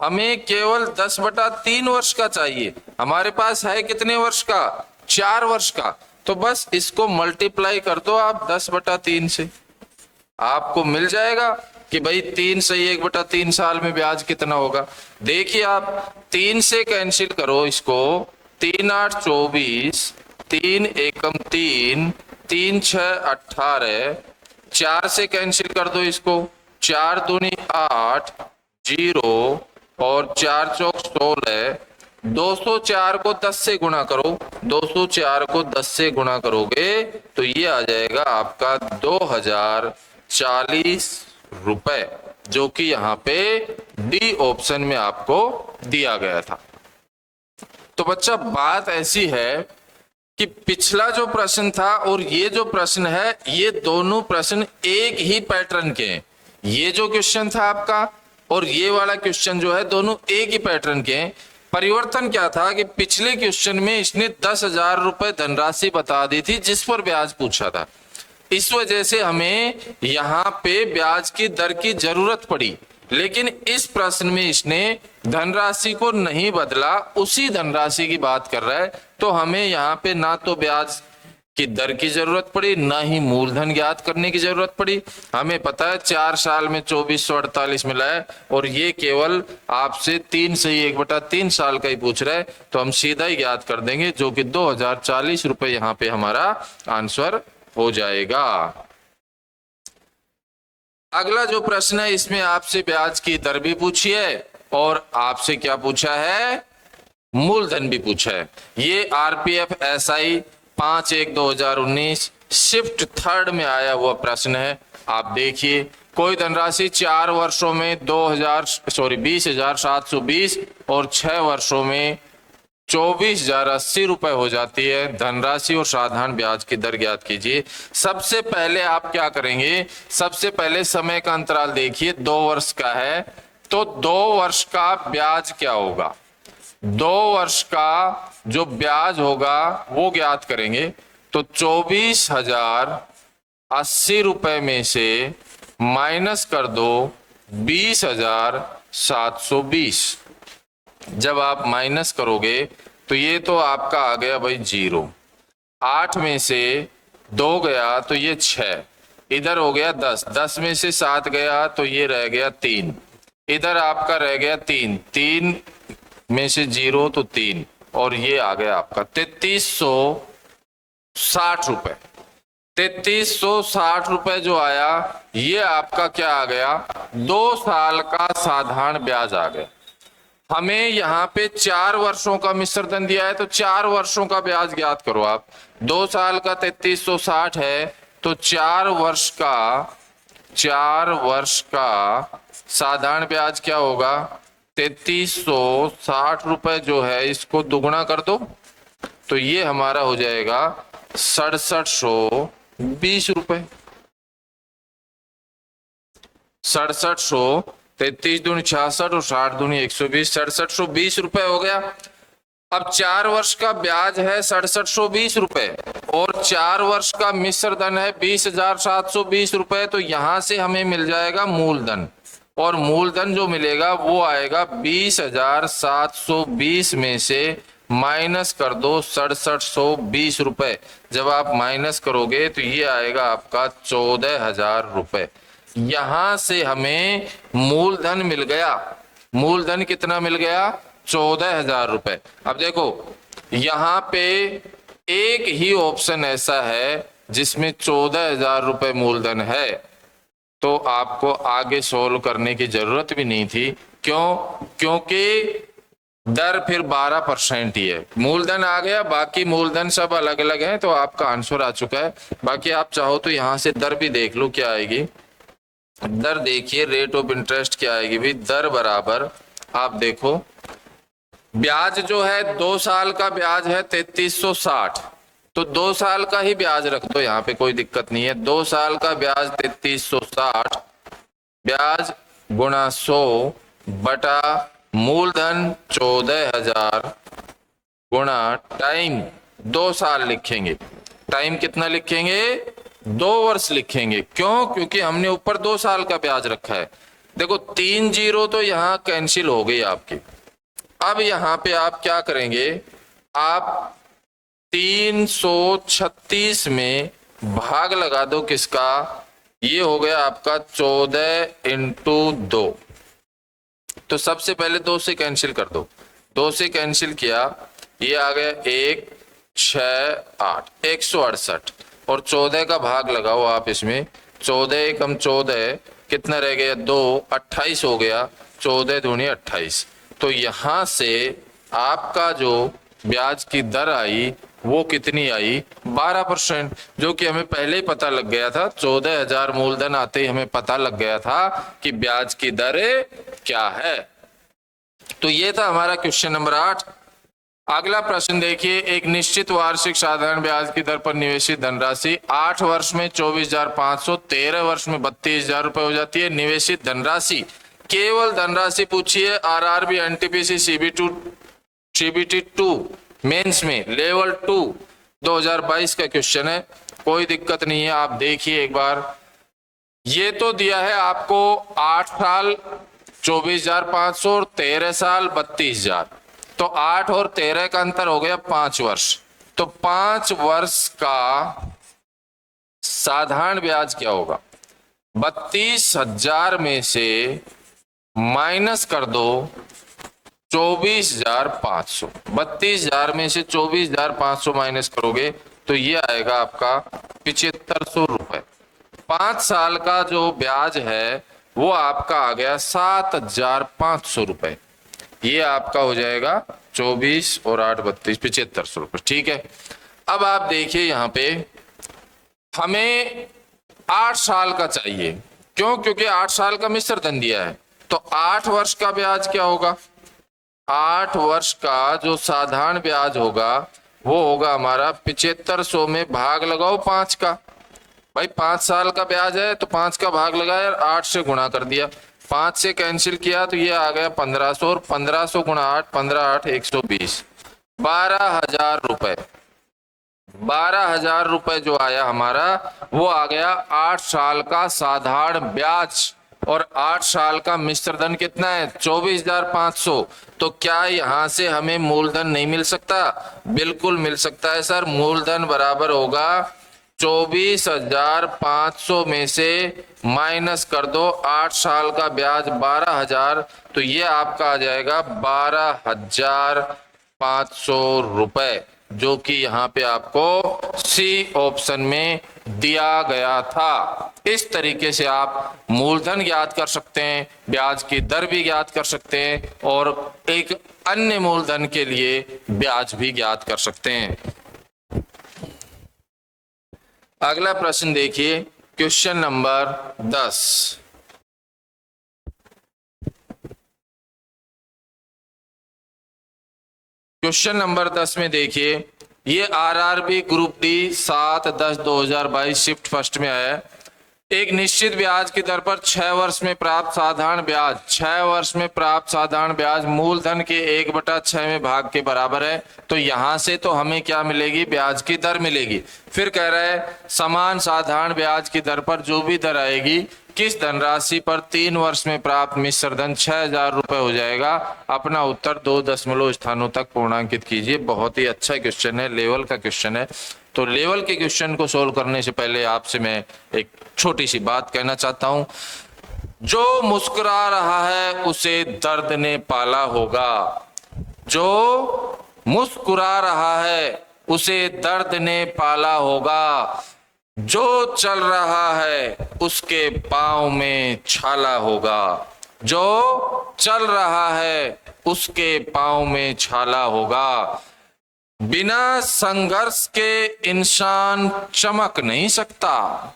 हमें केवल 10/3 वर्ष का चाहिए। हमारे पास है कितने वर्ष का, 4 वर्ष का। तो बस इसको मल्टीप्लाई कर दो आप 10/3 से, आपको मिल जाएगा कि भाई 3 सही 1/3 साल में ब्याज कितना होगा। देखिए आप 3 से कैंसिल करो इसको, 3 8 24, 3 एकम 3, 3 6 18, 4 से कैंसिल कर दो इसको, 4 दूनी 8, 0 और 4 चौक 16, 204 को 10 से गुणा करो, 204 को 10 से गुणा करोगे तो ये आ जाएगा आपका 2040 रुपए, जो कि यहाँ पे डी ऑप्शन में आपको दिया गया था। तो बच्चा बात ऐसी है कि पिछला जो प्रश्न था और ये जो प्रश्न है, ये दोनों प्रश्न एक ही पैटर्न के हैं। ये जो क्वेश्चन था आपका और ये वाला क्वेश्चन जो है, दोनों एक ही पैटर्न के हैं। परिवर्तन क्या था कि पिछले क्वेश्चन में इसने 10,000 रुपए धनराशि बता दी थी जिस पर ब्याज पूछा था, इस वजह से हमें यहाँ पे ब्याज की दर की जरूरत पड़ी। लेकिन इस प्रश्न में इसने धनराशि को नहीं बदला, उसी धनराशि की बात कर रहा है, तो हमें यहाँ पे ना तो ब्याज की दर की जरूरत पड़ी, ना ही मूलधन ज्ञात करने की जरूरत पड़ी। हमें पता है 4 साल में 2448 मिला है और ये केवल आपसे 3 से 1/3 साल का ही पूछ रहा है, तो हम सीधा ही ज्ञात कर देंगे, जो कि 2040 रुपए यहाँ पे हमारा आंसर हो जाएगा। अगला जो प्रश्न है, इसमें आपसे ब्याज की दर भी पूछी है और आपसे क्या पूछा है, मूलधन भी पूछा है। ये आरपीएफ एसआई 5/1/2019 शिफ्ट 3rd में आया हुआ प्रश्न है। आप देखिए, कोई धनराशि 4 वर्षों में 20,720 और 6 वर्षों में 24,080 रुपए हो जाती है। धनराशि और साधारण ब्याज की दर ज्ञात कीजिए। सबसे पहले आप क्या करेंगे, सबसे पहले समय का अंतराल देखिए, 2 वर्ष का है, तो 2 वर्ष का ब्याज क्या होगा, 2 वर्ष का जो ब्याज होगा वो ज्ञात करेंगे। तो 24,080 रुपए में से माइनस कर दो 20,720। जब आप माइनस करोगे तो ये तो आपका आ गया भाई 0, 8 में से 2 गया तो ये 6, इधर हो गया 10, 10 में से 7 गया तो ये रह गया 3, इधर आपका रह गया 3, 3 में से 0 तो 3, और ये आ गया आपका 3360 रुपए। 3360 रुपए जो आया, ये आपका क्या आ गया, 2 साल का साधारण ब्याज आ गया। हमें यहाँ पे 4 वर्षों का मिश्र धन दिया है, तो 4 वर्षों का ब्याज ज्ञात करो आप। 2 साल का 3360 है, तो 4 वर्ष का साधारण ब्याज क्या होगा, 3360 रुपए जो है इसको दुगुना कर दो, तो ये हमारा हो जाएगा 6720 रुपए। 6700, 33 दूनी 66 और 60 दूनी 120, 6720 रुपए हो गया। अब 4 वर्ष का ब्याज है 6720 रुपए और 4 वर्ष का मिश्र धन है 20,720 रुपए, तो यहां से हमें मिल जाएगा मूलधन, और मूलधन जो मिलेगा वो आएगा 20,720 में से माइनस कर दो 6720 रुपए। जब आप माइनस करोगे तो ये आएगा आपका 14,000 रुपए। यहां से हमें मूलधन मिल गया। मूलधन कितना मिल गया, 14,000 रुपए। अब देखो यहां पे एक ही ऑप्शन ऐसा है जिसमें 14,000 रुपए मूलधन है, तो आपको आगे सोल्व करने की जरूरत भी नहीं थी। क्यों, क्योंकि दर फिर 12% ही है। मूलधन आ गया, बाकी मूलधन सब अलग अलग हैं, तो आपका आंसर आ चुका है। बाकी आप चाहो तो यहां से दर भी देख लो क्या आएगी। दर देखिए, रेट ऑफ इंटरेस्ट क्या आएगी भाई, दर बराबर आप देखो, ब्याज जो है 2 साल का ब्याज है 3360, तो 2 साल का ही ब्याज रख दो, यहाँ पे कोई दिक्कत नहीं है। 2 साल का ब्याज 3360, ब्याज गुणा 100 बटा मूलधन 14,000 गुणा टाइम 2 साल लिखेंगे। टाइम कितना लिखेंगे, 2 वर्ष लिखेंगे। क्यों, क्योंकि हमने ऊपर 2 साल का ब्याज रखा है। देखो 3 0 तो यहाँ कैंसिल हो गई आपकी। अब यहाँ पे आप क्या करेंगे, आप 336 में भाग लगा दो किसका, ये हो गया आपका 14 इंटू 2। तो सबसे पहले 2 से कैंसिल कर दो, 2 से कैंसिल किया, ये आ गया 1 6 8 168, और 14 का भाग लगाओ आप इसमें, 14 एकम 14 कितना रह गया 2, 28 हो गया, 14 दूनी 28। तो यहां से आपका जो ब्याज की दर आई वो कितनी आई, 12%, जो कि हमें पहले ही पता लग गया था। 14,000 मूलधन आते ही हमें पता लग गया था कि ब्याज की दर क्या है। तो ये था हमारा क्वेश्चन नंबर 8। अगला प्रश्न देखिए, एक निश्चित वार्षिक साधारण ब्याज की दर पर निवेशित धनराशि 8 वर्ष में 24,500, 13 वर्ष में 32,000 रुपए हो जाती है। निवेशित धनराशि, केवल धनराशि पूछी है, आरआरबी, एनटीपीसी, सीबीटी 2 मेंस में लेवल 2 2022 का क्वेश्चन है, कोई दिक्कत नहीं है। आप देखिए एक बार, ये तो दिया है आपको 8 साल 24,500 और 13 साल 32,000, तो 8 और 13 का अंतर हो गया 5 वर्ष। तो 5 वर्ष का साधारण ब्याज क्या होगा, 32,000 में से माइनस कर दो 24,500, 32,000 में से 24,500 माइनस करोगे तो ये आएगा आपका 7,500 रुपए। 5 साल का जो ब्याज है वो आपका आ गया 7,500 रुपए। ये आपका हो जाएगा 24 और 8 32 7,500 रुपए। ठीक है, अब आप देखिए यहाँ पे हमें 8 साल का चाहिए, क्यों, क्योंकि 8 साल का मिश्र धन दिया है। तो 8 वर्ष का ब्याज क्या होगा, 8 वर्ष का जो साधारण ब्याज होगा वो होगा हमारा 7,500 में भाग लगाओ 5 का। भाई 5 साल का ब्याज है तो 5 का भाग लगाया और 8 से गुणा कर दिया, 5 से कैंसिल किया तो ये आ गया 1,500, और 1,500 गुणा 8, 15 8 120, 12,000 रुपए। 12,000 रुपए जो आया हमारा वो आ गया 8 साल का साधारण ब्याज, और 8 साल का मिश्र धन कितना है 24,500। तो क्या यहां से हमें मूलधन नहीं मिल सकता, बिल्कुल मिल सकता है सर। मूलधन बराबर होगा 24,500 में से माइनस कर दो 8 साल का ब्याज 12,000, तो ये आपका आ जाएगा 12,500 रुपए, जो कि यहाँ पे आपको सी ऑप्शन में दिया गया था। इस तरीके से आप मूलधन ज्ञात कर सकते हैं, ब्याज की दर भी ज्ञात कर सकते हैं, और एक अन्य मूलधन के लिए ब्याज भी ज्ञात कर सकते हैं। अगला प्रश्न देखिए, क्वेश्चन नंबर 10। क्वेश्चन नंबर 10 में देखिए, ये RRB group D 7/10/2022 shift first में आया है। एक निश्चित ब्याज की दर पर 6 वर्ष में प्राप्त साधारण ब्याज, 6 वर्ष में प्राप्त साधारण ब्याज मूलधन के 1/6 में भाग के बराबर है। तो यहां से तो हमें क्या मिलेगी, ब्याज की दर मिलेगी। फिर कह रहा है समान साधारण ब्याज की दर पर जो भी दर आएगी, किस धनराशि पर 3 वर्ष में प्राप्त मिश्र धन 6,000 रुपए हो जाएगा। अपना उत्तर 2 दशमलव स्थानों तक पूर्णांकित कीजिए। बहुत ही अच्छा क्वेश्चन है, लेवल का क्वेश्चन है। तो लेवल के क्वेश्चन को सोल्व करने से पहले आपसे मैं एक छोटी सी बात कहना चाहता हूं। जो मुस्कुरा रहा है उसे दर्द ने पाला होगा, जो मुस्कुरा रहा है उसे दर्द ने पाला होगा, जो चल रहा है उसके पांव में छाला होगा, जो चल रहा है उसके पांव में छाला होगा। बिना संघर्ष के इंसान चमक नहीं सकता,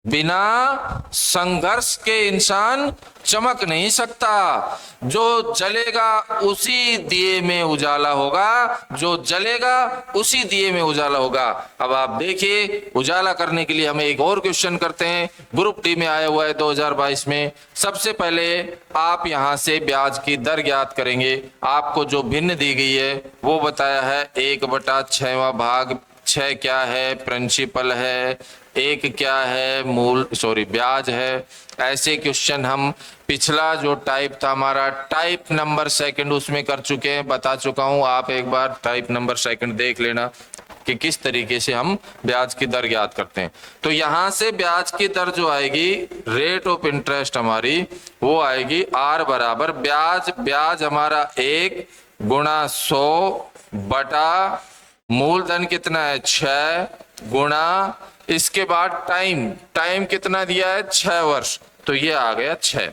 बिना संघर्ष के इंसान चमक नहीं सकता। जो जलेगा उसी दिए में उजाला होगा, जो जलेगा उसी दिए में उजाला होगा। अब आप देखिए, उजाला करने के लिए हमें एक और क्वेश्चन करते हैं, ग्रुप डी में आया हुआ है 2022 में। सबसे पहले आप यहां से ब्याज की दर ज्ञात करेंगे। आपको जो भिन्न दी गई है वो बताया है 1/6वां भाग 6 क्या है, प्रिंसिपल है, 1 क्या है, ब्याज है। ऐसे क्वेश्चन हम पिछला जो टाइप था हमारा टाइप नंबर सेकंड उसमें कर चुके हैं, बता चुका हूं। आप एक बार टाइप नंबर सेकंड देख लेना कि किस तरीके से हम ब्याज की दर ज्ञात करते हैं। तो यहां से ब्याज की दर जो आएगी, रेट ऑफ इंटरेस्ट हमारी वो आएगी आर बराबर ब्याज हमारा 1 गुणा 100 बटा मूलधन कितना है 6 गुणा इसके बाद टाइम कितना दिया है 6 वर्ष, तो ये आ गया 6।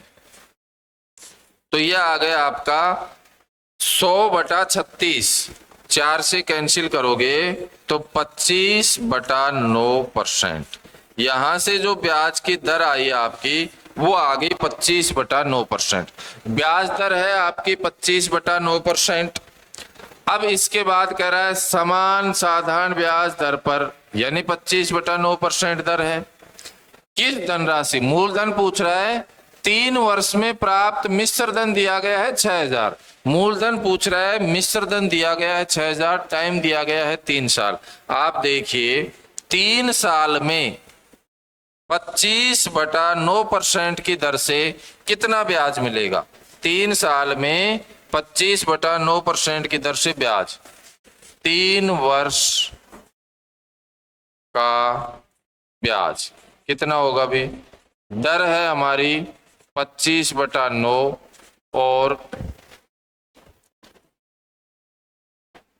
तो ये आ गया आपका 100 बटा 36, 4 से कैंसिल करोगे तो 25/9%। यहां से जो ब्याज की दर आई आपकी वो आ गई 25/9%। ब्याज दर है आपकी 25/9%। अब इसके बाद कह रहा है समान साधारण ब्याज दर पर, यानी 25/9% दर है। किस धनराशि, मूलधन पूछ रहा है, 3 वर्ष में प्राप्त मिश्र धन दिया गया है 6000। मूलधन पूछ रहा है, मिश्र धन दिया गया है 6000, टाइम दिया गया है 3 साल। आप देखिए 3 साल में 25/9% की दर से कितना ब्याज मिलेगा। 3 साल में 25/9% की दर से ब्याज, 3 वर्ष का ब्याज कितना होगा भी। दर है हमारी 25/9 और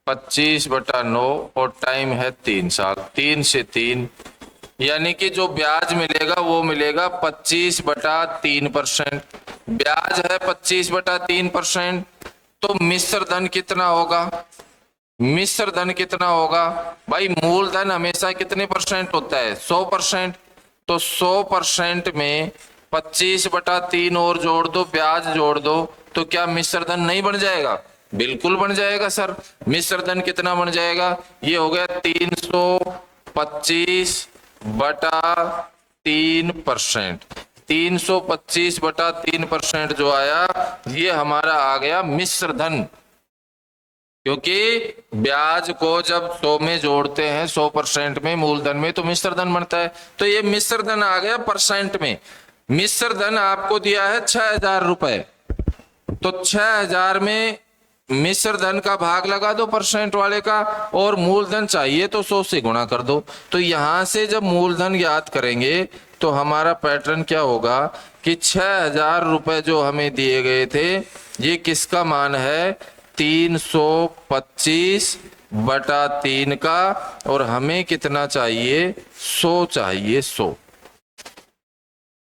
25/9 और टाइम है 3 साल, 3 से 3, यानी कि जो ब्याज मिलेगा वो मिलेगा 25/3%। ब्याज है 25/3%, तो मिश्र धन कितना होगा, मिश्र धन कितना होगा भाई। मूलधन हमेशा कितने परसेंट होता है 100%, तो 100% में 25/3 और जोड़ दो, ब्याज जोड़ दो, तो क्या मिश्र धन नहीं बन जाएगा, बिल्कुल बन जाएगा सर। मिश्र धन कितना बन जाएगा, ये हो गया 325/3%। 325/3% जो आया ये हमारा आ गया मिश्र धन, क्योंकि ब्याज को जब 100 में जोड़ते हैं 100% में मूलधन में तो मिश्र धन बनता है। तो ये मिश्र धन आ गया परसेंट में। मिश्र धन आपको दिया है 6000 रुपए, तो 6000 में मिश्र धन का भाग लगा दो परसेंट वाले का, और मूलधन चाहिए तो 100 से गुणा कर दो। तो यहां से जब मूलधन ज्ञात करेंगे तो हमारा पैटर्न क्या होगा कि 6000 रुपए जो हमें दिए गए थे ये किसका मान है 325/3 का, और हमें कितना चाहिए 100 चाहिए 100।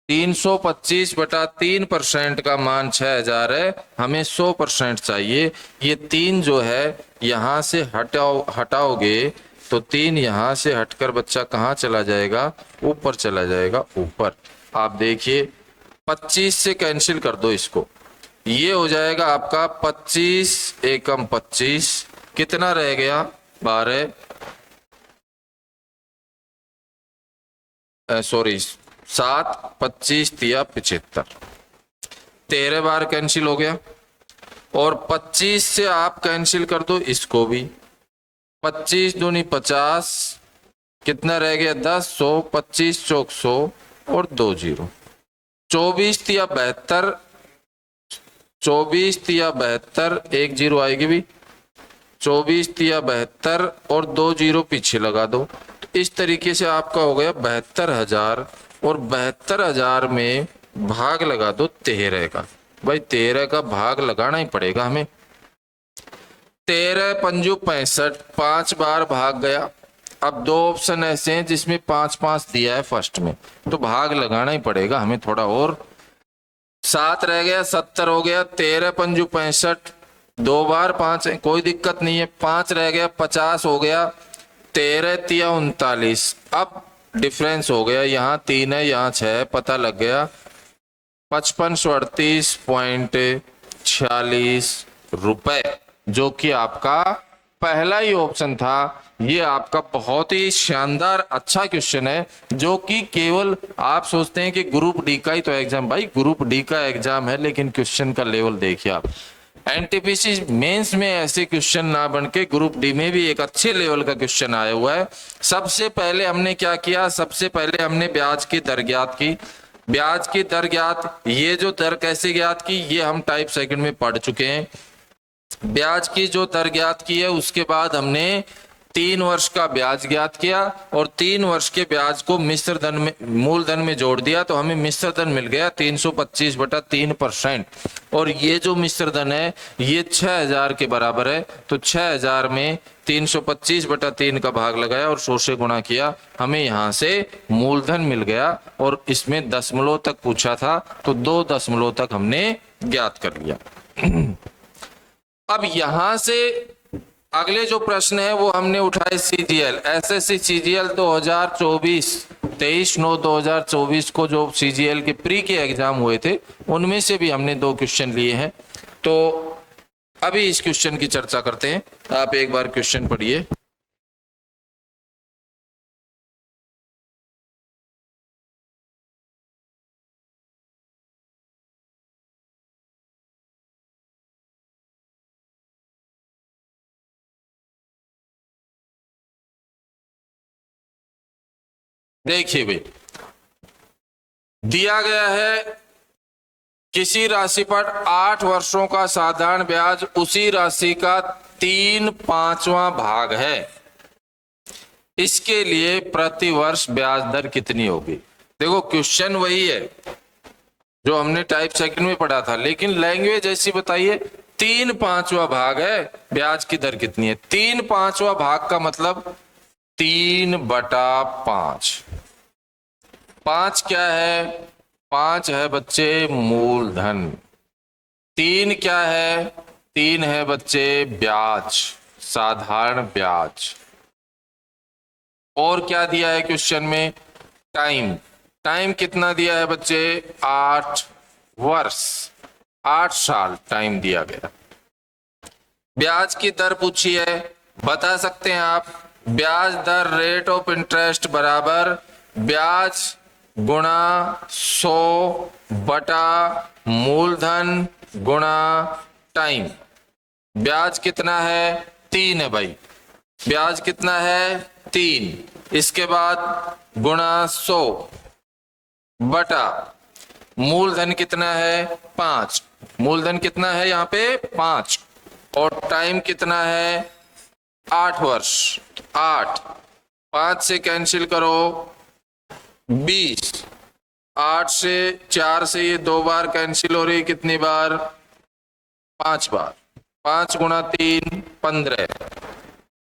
325/3% का मान 6000 है, हमें 100% चाहिए। ये 3 जो है यहां से हटाओगे तो 3 यहां से हटकर बच्चा कहाँ चला जाएगा, ऊपर चला जाएगा ऊपर। आप देखिए 25 से कैंसिल कर दो इसको, ये हो जाएगा आपका 25 एकम 25, कितना रह गया 12 7, 25 तिया 75, 13 बार कैंसिल हो गया। और 25 से आप कैंसिल कर दो इसको भी, 25 दूनी 50, कितना रह गया 10, 100, 25 चौक 100 और 2 0, 24 तिया 72, 24 तिया 72, 1 0 आएगी भी, 24 तिया 72 और 2 0 पीछे लगा दो। तो इस तरीके से आपका हो गया 72,000, और 72,000 में भाग लगा दो 13 का। भाई 13 का भाग लगाना ही पड़ेगा हमें। 13 पंजू 65, 5 बार भाग गया। अब 2 ऑप्शन ऐसे हैं जिसमें 5-5 दिया है फर्स्ट में, तो भाग लगाना ही पड़ेगा हमें थोड़ा और। 7 रह गया, 70 हो गया, 13 पंजू 65, 2 बार 5 है, कोई दिक्कत नहीं है। 5 रह गया, 50 हो गया, 13 तिया 39। अब डिफरेंस हो गया, यहाँ 3 है यहाँ 6 है, पता लग गया 5538.46 रुपए, जो कि आपका पहला ही ऑप्शन था। ये आपका बहुत ही शानदार अच्छा क्वेश्चन है, जो कि केवल आप सोचते हैं कि ग्रुप डी का ही तो एग्जाम, भाई ग्रुप डी का एग्जाम है लेकिन क्वेश्चन का लेवल देखिए आप। एनटीपीसी मेंस में ऐसे क्वेश्चन ना बन के ग्रुप डी में भी एक अच्छे लेवल का क्वेश्चन आया हुआ है। सबसे पहले हमने क्या किया, सबसे पहले हमने ब्याज की दर ज्ञात की। ब्याज की दर ज्ञात, ये जो दर कैसे ज्ञात की ये हम टाइप सेकंड में पढ़ चुके हैं। ब्याज की जो दर ज्ञात की है उसके बाद हमने 3 वर्ष का ब्याज ज्ञात किया और 3 वर्ष के ब्याज को मिश्र धन में, मूलधन में जोड़ दिया तो हमें मिश्र धन मिल गया 325/3%। और ये जो मिश्र धन है ये 6000 के बराबर है, तो 6000 में 325/3 का भाग लगाया और 100 से गुणा किया, हमें यहाँ से मूलधन मिल गया। और इसमें दशमलव तक पूछा था तो 2 दशमलव तक हमने ज्ञात कर लिया। अब यहां से अगले जो प्रश्न है वो हमने उठाए सीजीएल, एसएससी सीजीएल 2024 23/9/2024 को जो सीजीएल के प्री के एग्जाम हुए थे उनमें से भी हमने 2 क्वेश्चन लिए हैं। तो अभी इस क्वेश्चन की चर्चा करते हैं। आप एक बार क्वेश्चन पढ़िए। देखिए भाई, दिया गया है किसी राशि पर 8 वर्षों का साधारण ब्याज उसी राशि का 3/5वां भाग है। इसके लिए प्रति वर्ष ब्याज दर कितनी होगी। देखो क्वेश्चन वही है जो हमने टाइप सेकंड में पढ़ा था, लेकिन लैंग्वेज ऐसी बताइए। 3/5वां भाग है, ब्याज की दर कितनी है। 3/5वां भाग का मतलब 3/5। 5 क्या है, 5 है बच्चे मूलधन। 3 क्या है, 3 है बच्चे ब्याज, साधारण ब्याज। और क्या दिया है क्वेश्चन में, टाइम। टाइम कितना दिया है बच्चे, 8 वर्ष, 8 साल टाइम दिया गया। ब्याज की दर पूछी है, बता सकते हैं आप। ब्याज दर रेट ऑफ इंटरेस्ट बराबर ब्याज गुणा 100 मूलधन गुणा टाइम। ब्याज कितना है, 3 है भाई। ब्याज कितना है, 3। इसके बाद गुणा 100 बटा मूलधन कितना है, 5। मूलधन कितना है यहाँ पे, 5। और टाइम कितना है, 8 वर्ष। 8, 5 से कैंसिल करो 20, 8 से 4 से ये 2 बार कैंसिल हो रही, कितनी बार, 5 बार। 5 गुणा 3 15।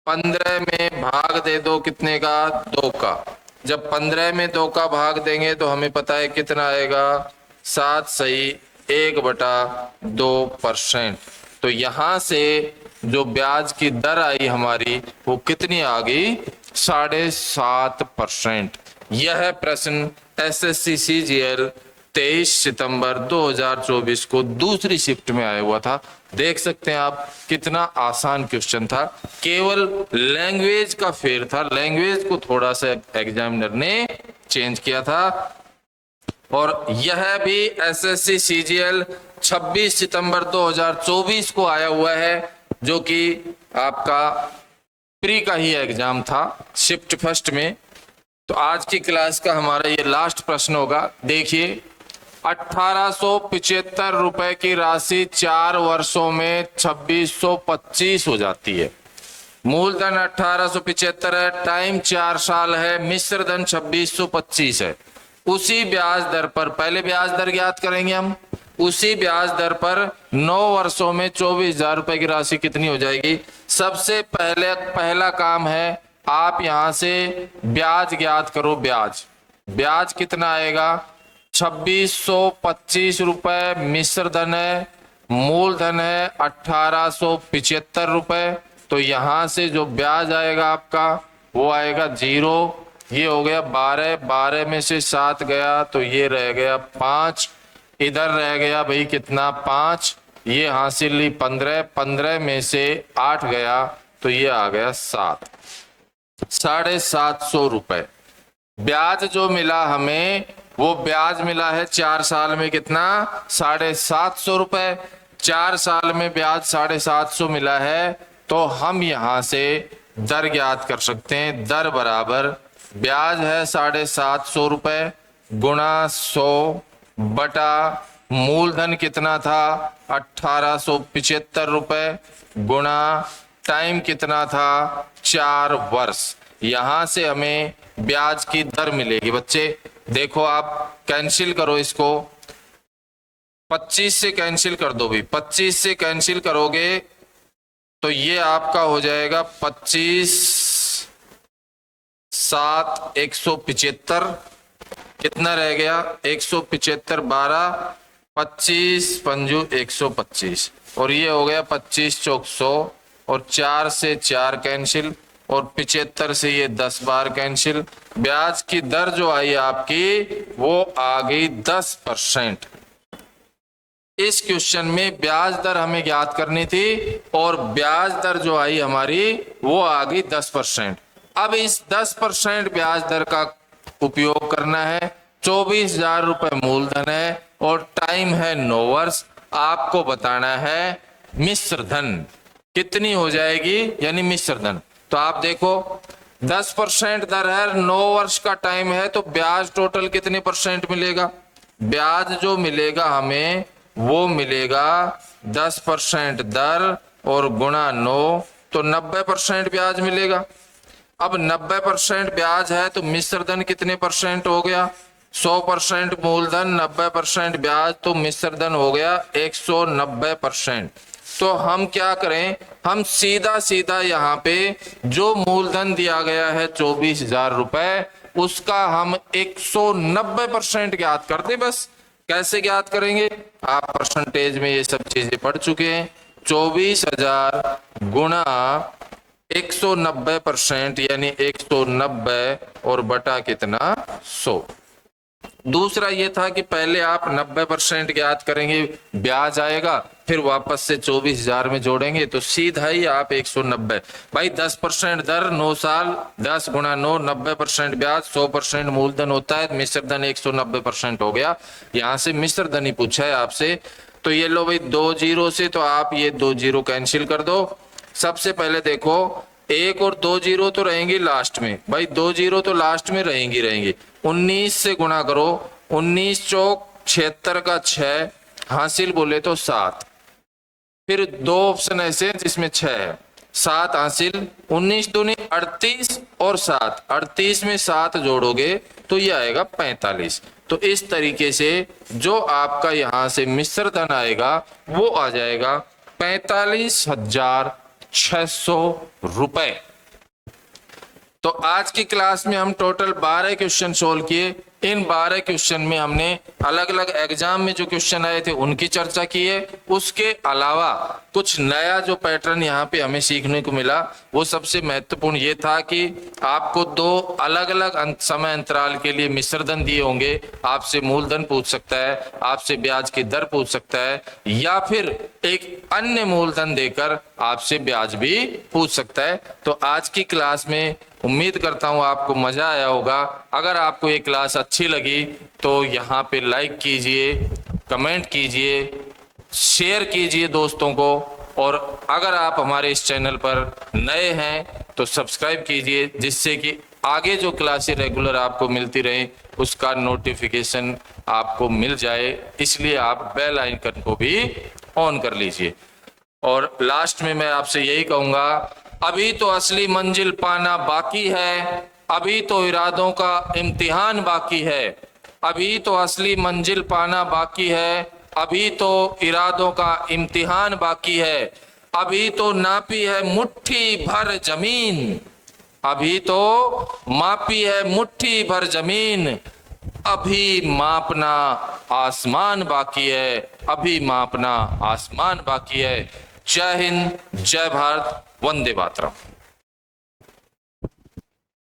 15 में भाग दे दो कितने का, 2 का। जब 15 में 2 का भाग देंगे तो हमें पता है कितना आएगा, 7 सही 1/2%। तो यहां से जो ब्याज की दर आई हमारी वो कितनी आ गई, 7.5%। यह प्रश्न एसएससी सीजीएल 23 सितंबर 2024 को दूसरी शिफ्ट में आया हुआ था। देख सकते हैं आप कितना आसान क्वेश्चन था, केवल लैंग्वेज का फेर था। लैंग्वेज को थोड़ा सा एग्जामिनर ने चेंज किया था। और यह भी एसएससी सीजीएल 26 सितंबर 2024 को आया हुआ है, जो कि आपका प्री का ही एग्जाम था शिफ्ट फर्स्ट में। तो आज की क्लास का हमारा ये लास्ट प्रश्न होगा। देखिए, 1875 रुपए की राशि 4 वर्षों में 2625 हो जाती है। मूलधन 1875 है, टाइम 4 साल है, मिश्र धन 2625 है। उसी ब्याज दर पर, पहले ब्याज दर ज्ञात करेंगे हम, उसी ब्याज दर पर 9 वर्षों में 24,000 रुपए की राशि कितनी हो जाएगी। सबसे पहला काम है, आप यहां से ब्याज ज्ञात करो। ब्याज कितना आएगा, 2625 रुपए मिश्र धन है, मूलधन है 1875 रुपए। तो यहां से जो ब्याज आएगा आपका वो आएगा 0। ये हो गया 12, 12 में से 7 गया तो ये रह गया 5। इधर रह गया भाई कितना, 5। ये हासिल ली 15, 15 में से 8 गया तो ये आ गया 7। 750 रुपए ब्याज जो मिला हमें, वो ब्याज मिला है 4 साल में कितना, 750 रुपए। 4 साल में ब्याज 750 मिला है, तो हम यहां से दर ज्ञात कर सकते हैं। दर बराबर ब्याज है 750 रुपए गुणा 100 बटा मूलधन कितना था 1875 रुपए गुणा टाइम कितना था 4 वर्ष। यहां से हमें ब्याज की दर मिलेगी। बच्चे देखो, आप कैंसिल करो इसको, 25 से कैंसिल कर दो भी, 25 से कैंसिल करोगे तो ये आपका हो जाएगा 25 7 175, कितना रह गया 175 12 25 पंजू 125, और ये हो गया 25 चौक 100, और 4 से 4 कैंसिल, और 75 से ये 10 बार कैंसिल। ब्याज की दर जो आई आपकी वो आ गई 10%। इस क्वेश्चन में ब्याज दर हमें ज्ञात करनी थी और ब्याज दर जो आई हमारी वो आ गई 10%। अब इस 10% ब्याज दर का उपयोग करना है। 24,000 रुपए मूलधन है और टाइम है 9 वर्ष। आपको बताना है मिश्र धन कितनी हो जाएगी, यानी मिश्र धन। तो आप देखो 10% दर है, 9 वर्ष का टाइम है, तो ब्याज टोटल कितने परसेंट मिलेगा? ब्याज जो मिलेगा हमें वो मिलेगा 10% दर और गुणा 9, तो 90% ब्याज मिलेगा। अब 90% ब्याज है तो मिश्र धन कितने परसेंट हो गया? 100% मूलधन 90% ब्याज, तो मिश्र धन हो गया 190%। तो हम क्या करें, हम सीधा सीधा यहाँ पे जो मूलधन दिया गया है 24,000 रुपए, उसका हम 190% ज्ञात कर दें बस। कैसे ज्ञात करेंगे? आप परसेंटेज में ये सब चीजें पढ़ चुके हैं। 24,000 गुणा 190% यानी 190 और बटा कितना 100। दूसरा ये था कि पहले आप 90% ज्ञात करेंगे, ब्याज आएगा, फिर वापस से 24,000 में जोड़ेंगे तो सीधा ही आप 190। भाई 10% दर 9 साल, 10 गुणा 9 90% ब्याज, 100% मूलधन होता है, मिश्र धन 190% हो गया। यहाँ से मिश्र धन ही पूछा है आपसे, तो ये लो भाई 2 जीरो से, तो आप ये 2 जीरो कैंसिल कर दो। सबसे पहले देखो 1 और 2 जीरो तो रहेंगी लास्ट में, भाई 2 जीरो तो लास्ट में रहेंगी। 19 से गुणा करो, 19 चौक 76 का 6 हासिल बोले तो 7, फिर 2 ऑप्शन ऐसे जिसमें 6 है, 7 हासिल, 19 दूनी 38 और 7, 38 में 7 जोड़ोगे तो ये आएगा 45। तो इस तरीके से जो आपका यहाँ से मिश्र धन आएगा वो आ जाएगा 45,600 रुपए। तो आज की क्लास में हम टोटल 12 क्वेश्चन सोल्व किए। इन 12 क्वेश्चन में हमने अलग अलग एग्जाम में जो क्वेश्चन आए थे उनकी चर्चा की है। उसके अलावा कुछ नया जो पैटर्न यहाँ पे हमें सीखने को मिला वो सबसे महत्वपूर्ण ये था कि आपको 2 अलग अलग समय अंतराल के लिए मिश्र धन दिए होंगे। आपसे मूलधन पूछ सकता है, आपसे ब्याज की दर पूछ सकता है, या फिर एक अन्य मूलधन देकर आपसे ब्याज भी पूछ सकता है। तो आज की क्लास में उम्मीद करता हूं आपको मजा आया होगा। अगर आपको ये क्लास अच्छी लगी तो यहाँ पे लाइक कीजिए, कमेंट कीजिए, शेयर कीजिए दोस्तों को, और अगर आप हमारे इस चैनल पर नए हैं तो सब्सक्राइब कीजिए, जिससे कि आगे जो क्लासेस रेगुलर आपको मिलती रहे उसका नोटिफिकेशन आपको मिल जाए। इसलिए आप बेल आइकन को भी ऑन कर लीजिए। और लास्ट में मैं आपसे यही कहूंगा, अभी तो असली मंजिल पाना बाकी है, अभी तो इरादों का इम्तिहान बाकी है, अभी तो असली मंजिल पाना बाकी है, अभी तो इरादों का इम्तिहान बाकी है, अभी तो नापी है मुट्ठी भर जमीन, अभी तो मापी है मुट्ठी भर जमीन, अभी मापना आसमान बाकी है, अभी मापना आसमान बाकी है। जय हिंद, जय भारत, वंदे मातरम।